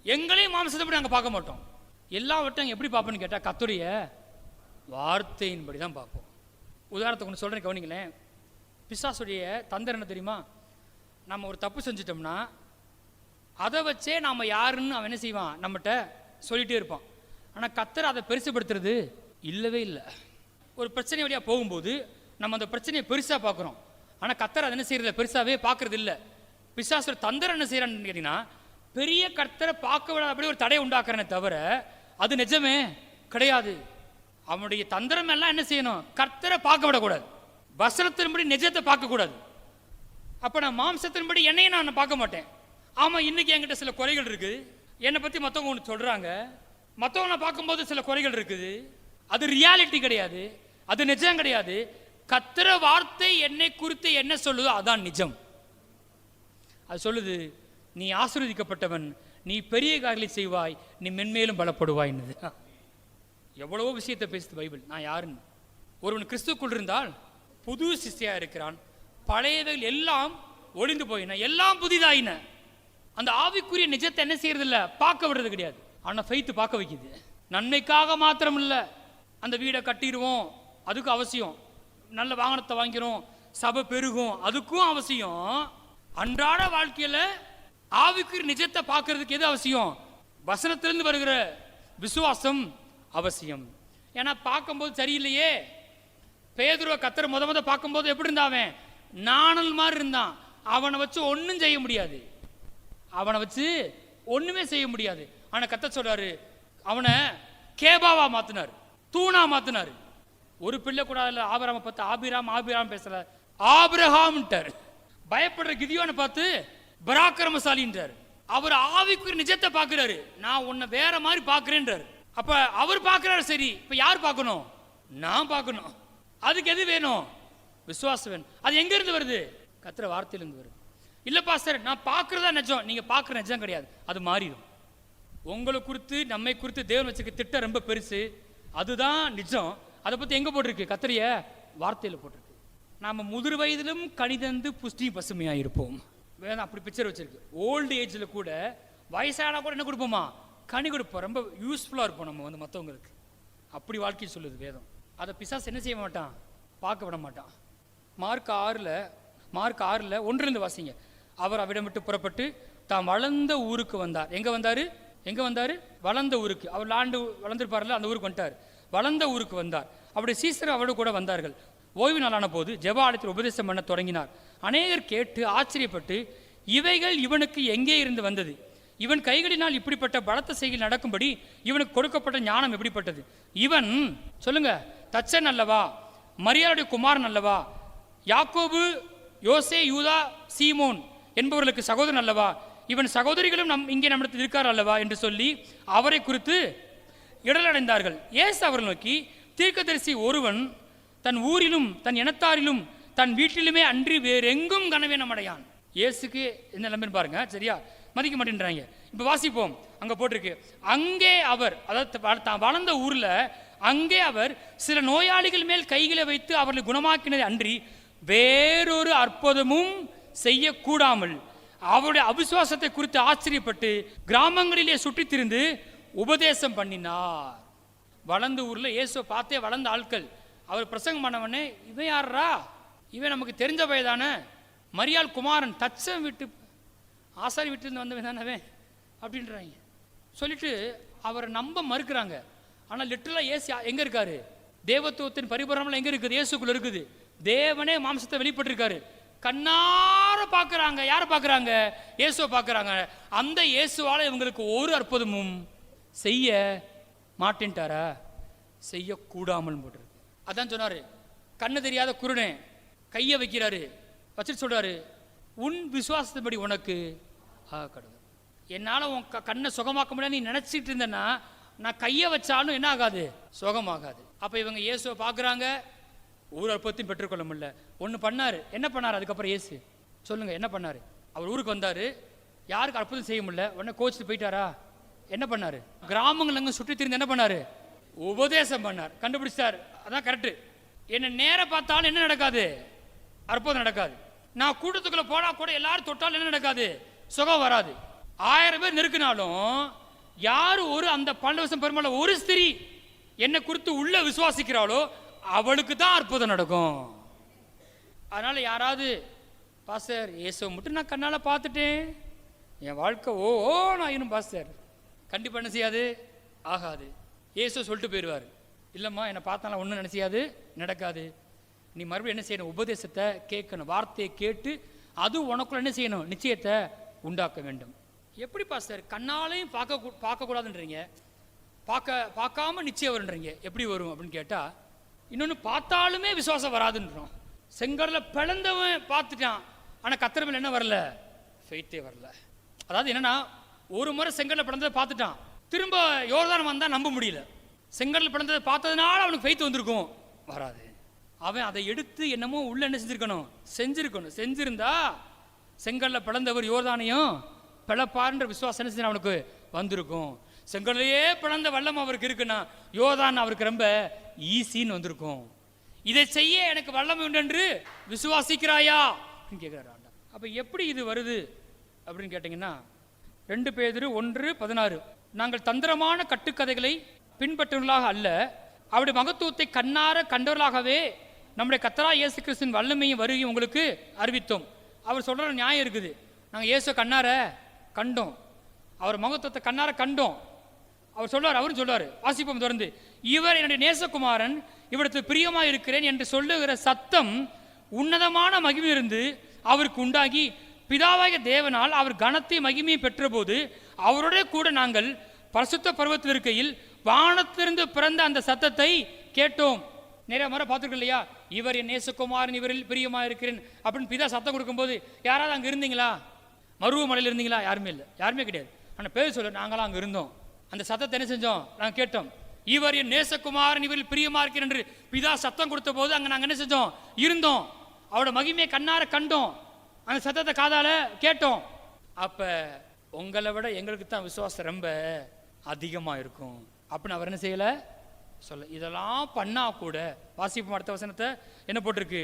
Speaker 1: எங்களையும் மாம்சத்தின்படி நாங்கள் பார்க்க மாட்டோம். எல்லாவற்றையும் எப்படி பார்ப்போம்னு கேட்டால் கர்த்தருடைய வார்த்தையின்படி தான் பார்ப்போம். உதாரணத்துக்கு ஒன்று சொல்கிறேன், கவனிங்களேன். பிசாசுடைய தந்திரம் என்ன தெரியுமா, நம்ம ஒரு தப்பு செஞ்சிட்டோம்னா அதை வச்சே நாம் யாருன்னு அவன் என்ன செய்வான், நம்மகிட்ட சொல்லிகிட்டே இருப்பான். ஆனால் கர்த்தர் அதை பெருசுப்படுத்துறது இல்லவே இல்லை. ஒரு பிரச்சனை வழியாக போகும்போது நம்ம அந்த பிரச்சனையை பெருசாக பார்க்குறோம், ஆனால் கர்த்தர் அதை என்ன செய்யறதில்ல, பெருசாகவே பார்க்கறது இல்லை. பிசாசு தந்திரம் என்ன செய்யறான்னு கேட்டீங்கன்னா, பெரிய கர்த்தரை பார்க்க விடாத அப்படி ஒரு தடை உண்டாக்குறனே தவிர அது நிஜமே கிடையாது. அவனுடைய தந்திரம் எல்லாம் என்ன செய்யணும், கர்த்தரை பார்க்க விடக்கூடாது, வசனத்தின்படி நிஜத்தை பார்க்கக்கூடாது. அப்போ நான் மாம்சத்தின்படி என்னையும் நான் பார்க்க மாட்டேன். ஆமாம், இன்னைக்கு என்கிட்ட சில குறைகள் இருக்குது, என்னை பற்றி மற்றவங்க ஒன்று சொல்கிறாங்க, மற்றவங்க நான் பார்க்கும்போது சில குறைகள் இருக்குது, அது ரியாலிட்டி கிடையாது, அது நிஜம் கிடையாது. கர்த்தர் வார்த்தை என்னை குறித்து என்ன சொல்லுதோ அதான் நிஜம். அது சொல்லுது, நீ ஆசீர்வதிக்கப்பட்டவன், நீ பெரிய காரியங்களை செய்வாய், நீ மென்மேலும் பலப்படுவாய். எவ்வளவோ விஷயத்தை பேசுது பைபிள். நான் யாருன்னு, ஒருவன் கிறிஸ்துக்குள் இருந்தால் புது சிஷ்யா இருக்கிறான், பழையவைகள் எல்லாம் ஒளிந்து போயின, எல்லாம் புதிதாயின. அந்த ஆவிக்குரிய நிஜத்தை என்ன செய்யறது இல்லை, பார்க்க விடுறது கிடையாது. ஆனால் ஃபெய்த் பார்க்க வைக்குது. நன்மைக்காக மாத்திரம் இல்லை, அந்த வீடை கட்டிடுவோம், அதுக்கும் அவசியம். நல்ல வாகனத்தை வாங்கிறோம், சபை பெருகும், அதுக்கும் அவசியம். அன்றாட வாழ்க்கையில ஆவிக்குரிய நிஜத்தை பார்க்கறதுக்கு எது அவசியம், வசனத்திலிருந்து வருகிற விசுவாசம் அவசியம். ஏன்னா பார்க்கும்போது சரியில்லையே. பேதுருவை கர்த்தர் முத பார்க்கும்போது எப்படி இருந்தான், நாணல் மாதிரி இருந்தான். அவனை வச்சு ஒன்றும் செய்ய முடியாது, அவனை வச்சு ஒண்ணுமே செய்ய முடியாது. ஆனா கர்த்தர் சொல்றாரு, அவனை கேபாவா மாத்தினார், தூணா மாத்தினார். ஒரு பிள்ளை கூட ஆபிரகாமை பார்த்து ஆபிராம் பேசல, ஆபிரகாம்ன்றார். பயப்படுற கிதியோனை பார்த்து பராக்கிரமசாலின்றார். அவர் ஆவிக்குரிய நிஜத்தை பார்க்கிறாரு, நான் உன்னை வேற மாதிரி பார்க்கிறேன்றார். அப்ப அவர் பார்க்கிறாரு, சரி, இப்ப யார் பார்க்கணும், நான் பார்க்கணும். அதுக்கு எது வேணும்? விசுவாசம் வேணும். அது எங்க இருந்து வருது? கர்த்தர் வார்த்தையிலிருந்து வருது. இல்ல பாஸ்டர், நான் பார்க்கறதா நிஜம். நீங்க பார்க்கற நிஜம் கிடையாது, அது மாறிடும். உங்களை குறித்து நம்மை குறித்து தேவன் வச்சிருக்க திட்டம் ரொம்ப பெருசு, அதுதான் நிஜம். அதை பத்தி எங்க போட்டிருக்கு? கர்த்தருடைய வார்த்தையில போட்டிருக்கு. நாம முதிர் வயதிலும் கனிதந்து புஷ்டி பசுமையா இருப்போம். வேணும் அப்படி பிக்சர் வச்சிருக்கு. ஓல்டு ஏஜ்ல கூட வயசானா கூட என்ன கொடுப்போமா? கனி கொடுப்போம். ரொம்ப யூஸ்ஃபுல்லா இருப்போம் நம்ம மற்றவங்களுக்கு. அப்படி வாழ்க்கை சொல்லுது வேதம். அதை பிசாசு என்ன செய்ய மாட்டான்? பார்க்க விட மாட்டான். மார்க் 6ல் 1 வாசிங்க. அவர் அவிடம் விட்டு புறப்பட்டு தாம் வளர்ந்த ஊருக்கு வந்தார். எங்க வந்தாரு? வளர்ந்த ஊருக்கு. அவர் வளர்ந்துருப்பார்ல, அந்த ஊருக்கு வந்துட்டார். வளர்ந்த ஊருக்கு வந்தார். அவருடைய சீசர் அவரோடு கூட வந்தார்கள். ஓய்வு நாளான போது ஜெப ஆலயத்தில் உபதேசம் பண்ண தொடங்கினார். அநேகர் கேட்டு ஆச்சரியப்பட்டு, இவைகள் இவனுக்கு எங்கே இருந்து வந்தது? இவன் கைகளினால் இப்படிப்பட்ட பலத்த செய்கையில் நடக்கும்படி இவனுக்கு கொடுக்கப்பட்ட ஞானம் எப்படிப்பட்டது? இவன் சொல்லுங்க, தச்சன் அல்லவா? மரியாளுடைய குமாரன் அல்லவா? யாக்கோபு, யோசே, யூதா, சீமோன் என்பவர்களுக்கு சகோதரன் அல்லவா? இவன் சகோதரிகளும் இங்கே நம்மிடத்தில் இருக்கார் அல்லவா என்று சொல்லி அவரை குறித்து இடரடைந்தார்கள். இயேசு அவர்கள் நோக்கி, தீர்க்கதரிசி ஒருவன் தன் ஊரிலும் தன் இனத்தாரிலும் தன் வீட்டிலுமே அன்றி வேறெங்கும் கனவீனம் அடையான். இயேசுக்கு என்ன நிலைமைன்னு பாருங்க. சரியா? மதிக்க மாட்டேன்றாங்க. இப்ப வாசிப்போம். அங்க போட்டிருக்கு, அங்கே அவர், அதாவது தான் வளர்ந்த ஊர்ல அங்கே அவர் சில நோயாளிகள் மேல் கைகளை வைத்து அவர்களை குணமாக்கினதை அன்றி வேறொரு அற்புதமும் செய்யக்கூடாமல் அவருடைய அவிசுவாசத்தை குறித்து ஆச்சரியப்பட்டு கிராமங்களிலே சுற்றித் திரிந்து உபதேசம் பண்ணினார். வளர்ந்த ஊர்ல இயேசுவை பார்த்தே வளர்ந்த ஆட்கள். அவர் பிரசங்கம் பண்ணவனே, இவன் யாரா? இவன் நமக்கு தெரிஞ்ச பையதானே, மரியாள் குமாரன், தச்சன் வீட்டு ஆசாரி வீட்டிலிருந்து வந்தவன் தானவே அப்படின்றாங்க. சொல்லிட்டு அவரை நம்ப மறுக்கிறாங்க. ஆனால் லிட்டரலா இயேசு எங்க இருக்காரு? தேவத்துவத்தின் பரிபூரணம் எங்க இருக்குது? இயேசுக்குள்ள இருக்குது. தேவனே மாம்சத்தை வெளிப்பட்டிருக்காரு. கண்ணார பார்க்கறாங்க. யாரை பார்க்கறாங்க? இயேசுவை பார்க்கறாங்க. அந்த இயேசுவால இவங்களுக்கு ஒரு அற்புதமும் செய்ய மாட்டேன்ட்டாரா? செய்யக்கூடாமல் போட்டிருக்கு. அதான் சொன்னாரு, கண்ணு தெரியாத குருடே கையை வைக்கிறாரு, வச்சுட்டு சொல்றாரு, உன் விசுவாசத்தின்படி உனக்கு கடவுள். என்னால உன் கண்ணை சுகமாக்க முடியாது நீ நினைச்சிட்டு இருந்தேன்னா நான் கையை வச்சாலும் என்ன ஆகாது? சுகமாகாது. அப்ப இவங்க இயேசுவை பார்க்கறாங்க, ஒரு அற்புதத்தையும் பெற்றுக்கொள்ள முடியல. ஒன்று பண்ணாரு. என்ன பண்ணாரு அதுக்கப்புறம் இயேசு? சொல்லுங்க, என்ன பண்ணாரு? அவர் ஊருக்கு வந்தாரு, யாருக்கு அற்புதம் செய்ய முடியல, உடனே கோச்சிட்டு போயிட்டாரா? என்ன பண்ணாரு? கிராமங்கள் அங்கே சுற்றி திரிந்து என்ன பண்ணாரு? உபதேசம் பண்ணார். கண்டுபிடிச்சார். அதான் கரெக்டு. என்ன நேர பார்த்தாலும் என்ன நடக்காது? அற்புதம் நடக்காது. நான் கூட்டத்துக்குள்ள போனா கூட எல்லாரும் தொட்டாலும் என்ன நடக்காது? சுகம் வராது. 1000 பேர் நெருக்கினாலும் யாரு ஒரு அந்த 12 வருஷம் பெருமாள் ஒரு ஸ்திரீ என்னை குறித்து உள்ள விசுவாசிக்கிறாளோ அவளுக்கு தான் அற்புதம் நடக்கும். அதனால யாராவது, பாஸ்டர் இயேசுவை மட்டும் நான் கண்ணால பார்த்துட்டேன், என் வாழ்க்கை நான் இன்னும் பாஸ்டர், கண்டிப்பா என்ன செய்யாது? ஆகாது. இயேசு சொல்லிட்டு போயிடுவார், இல்லைம்மா என்னை பார்த்தாலும் ஒன்றும் என்ன செய்யாது? நடக்காது. நீ மறுபடியும் என்ன செய்யணும்? உபதேசத்தை கேட்கணும். வார்த்தையை கேட்டு அது உனக்குள்ள என்ன செய்யணும்? நிச்சயத்தை உண்டாக்க வேண்டும். எப்படி பாஸ்டர் கண்ணாலையும் பார்க்கக்கூடாதுன்றீங்க, பார்க்காம நிச்சயம் வருன்றீங்க, எப்படி வரும் அப்படின்னு கேட்டா, இன்னொன்று பார்த்தாலுமே விசுவாசம் வராதுன்றோம். செங்கடல பிளந்தவன் பார்த்துட்டான், ஆனால் கர்த்தர் மேல் என்ன வரல? ஃபெய்த்தே வரல. அதாவது என்னன்னா, ஒரு முறை செங்கடல பிளந்ததை பார்த்துட்டான், திரும்ப யோர்தான் வந்தா நம்ப முடியல. செங்கடல பிளந்ததை பார்த்ததுனால அவனுக்கு ஃபெய்த் வந்திருக்கும், வராது. அவன் அதை எடுத்து என்னமோ உள்ள என்ன செஞ்சிருக்கணும். செஞ்சிருந்தா செங்கடல பிளந்தவர் யோர்தானையும் பிளப்பார்ன்ற விசுவாசம் என்ன செஞ்சு அவனுக்கு வந்திருக்கும். செங்கடலையே பிளந்த வல்லம் அவருக்கு இருக்குன்னா யோர்தான் அவருக்கு ரொம்ப ஈஸின்னு வந்திருக்கும். இதை செய்ய எனக்கு வல்லமை உண்டு என்று விசுவாசிக்கிறாயா அப்படின்னு கேட்கிறார் ஆண்டவர். அப்ப எப்படி இது வருது அப்படின்னு கேட்டீங்கன்னா, 2 பேதுரு 1:16, நாங்கள் தந்திரமான கட்டுக்கதைகளை பின்பற்றவர்களாக அல்ல, அவருடைய மகத்துவத்தை கண்ணார கண்டவர்களாகவே நம்முடைய கர்த்தராகிய இயேசு கிறிஸ்துவின் வல்லமையும் வருகையும் உங்களுக்கு அறிவித்தோம். அவர் சொல்ற நியாயம் இருக்குது. நாங்கள் இயேசு கண்ணார கண்டோம், அவர் மகத்துவத்தை கண்ணார கண்டோம். அவர் சொல்றார், அவரும் சொல்றாரு, வாசிப்போம் தொடர்ந்து, இவர் என்னுடைய நேசகுமாரன், இவருக்கு பிரியமா இருக்கிறேன் என்று சொல்லுகிற சத்தம் உன்னதமான மகிமையிலிருந்து அவருக்கு உண்டாகி பிதாவாகிய தேவனால் அவர் கனத்தை மகிமையை பெற்ற போது அவருடைய கூட நாங்கள் பரிசுத்த பர்வத்தில் இருக்கையில் வானத்திலிருந்து பிறந்த அந்த சத்தத்தை கேட்டோம். நிறைய முறை பார்த்துருக்கோம் இல்லையா? இவர் என் நேசகுமாரன், இவரில் பிரியமா இருக்கிறேன் அப்படின்னு பிதா சத்தம் கொடுக்கும்போது யாராவது அங்கே இருந்தீங்களா? மருவமலையில் இருந்தீங்களா? யாருமே இல்லை, யாருமே கிடையாது. ஆனால் பேர் சொல்ல நாங்களாம் அங்கே இருந்தோம், அந்த சத்தத்தை என்ன செஞ்சோம்? நாங்கள் கேட்டோம். இவர் என் நேசகுமாரன், இவரில் பிரியமா இருக்கிறேன் என்று பிதா சத்தம் கொடுத்த போது அங்க நாங்க என்ன செஞ்சோம்? இருந்தோம். அவரோட மகிமையை கண்ணார கண்டோம், அந்த சத்தத்தை காதால கேட்டோம். அப்ப உங்களை விட எங்களுக்கு தான் விசுவாசம் ரொம்ப அதிகமா இருக்கும் அப்படின்னு அவர் என்ன செய்யல சொல்ல. இதெல்லாம் பண்ணா கூட வாசிப்பு அடுத்த வசனத்தை என்ன போட்டிருக்கு?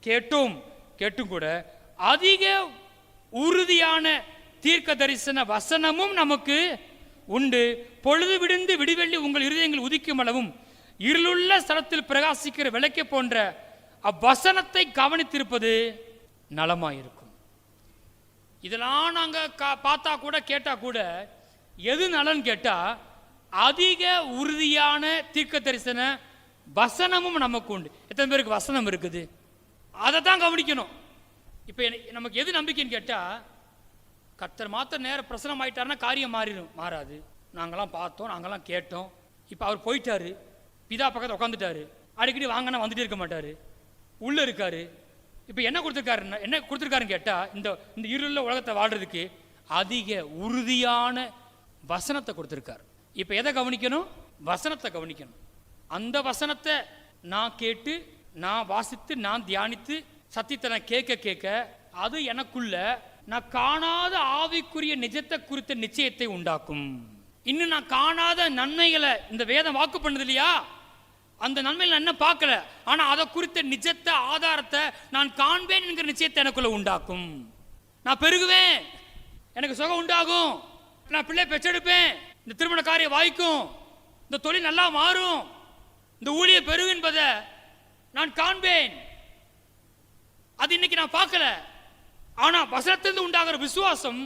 Speaker 1: கேட்டும் கூட அதிக உறுதியான தீர்க்க தரிசன வசனமும் நமக்கு உண்டு. பொழுது விடுந்து விடிவெள்ளி உங்கள் இருதயங்கள் உதிக்கும் அளவும் இருளுள்ள ஸ்தலத்தில் பிரகாசிக்கிற விளக்கை போன்ற அவ்வசனத்தை கவனித்திருப்பது நலமாயிருக்கும். இதெல்லாம் நாங்க பார்த்தா கூட கேட்டா கூட எது நலன் கேட்டா அதிக உறுதியான தீர்க்க தரிசன வசனமும் நமக்கு உண்டு. எத்தனை பேருக்கு வசனம் இருக்குது? அதை தான் கவனிக்கணும். இப்ப நமக்கு எது நம்பிக்கைன்னு கேட்டா, கர்த்தர் மாத்திரம் நேர பிரசனம் ஆயிட்டாருன்னா காரியம் மாறாது. நாங்கெல்லாம் பார்த்தோம், நாங்கெல்லாம் கேட்டோம். இப்ப அவர் போயிட்டாரு, பிதா பக்கத்தில் உட்காந்துட்டாரு, அடிக்கடி வாங்கினா வந்துட்டே இருக்க மாட்டாரு, உள்ள இருக்காரு. இப்ப என்ன கொடுத்துருக்காருன்னு கேட்டா, இந்த இருளுள்ள உலகத்தை வாழ்றதுக்கு அதிக உறுதியான வசனத்தை கொடுத்திருக்காரு. இப்ப எதை கவனிக்கணும்? வசனத்தை கவனிக்கணும். அந்த வசனத்தை நான் கேட்டு, நான் வாசித்து, நான் தியானித்து, சத்தியத்தை நான் கேட்க அது எனக்குள்ள நான் காணாத ஆவிக்குரிய நிஜத்தை குறித்த நிச்சயத்தை உண்டாக்கும். இன்னும் நான் காணாத நன்மைகளை இந்த வேதம் வாக்கு பண்ணுது இல்லையா, அந்த நன்மைகளை என்ன பார்க்கல, ஆனா அதை குறித்த நிஜத்தை, ஆதாரத்தை நான் காண்பேன் என்கிற நிச்சயத்தை எனக்குள்ள உண்டாக்கும். நான் பெருகுவேன், எனக்கு சுகம் உண்டாகும், நான் பிள்ளை பெற்றெடுப்பேன், இந்த திருமண காரியம் வாய்க்கும், இந்த தொழில் நல்லா மாறும், இந்த ஊழிய பெருகு என்பதை நான் காண்பேன். அது இன்னைக்கு நான் பார்க்கல, ஆனா வசனத்திலிருந்து உண்டாகிற விசுவாசம்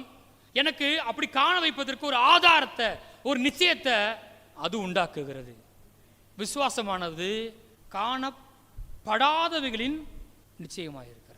Speaker 1: எனக்கு அப்படி காண வைப்பதற்கு ஒரு ஆதாரத்தை, ஒரு நிச்சயத்தை அது உண்டாக்குகிறது. விசுவாசமானது காணப்படாதவைகளின் நிச்சயமாயிருக்கு.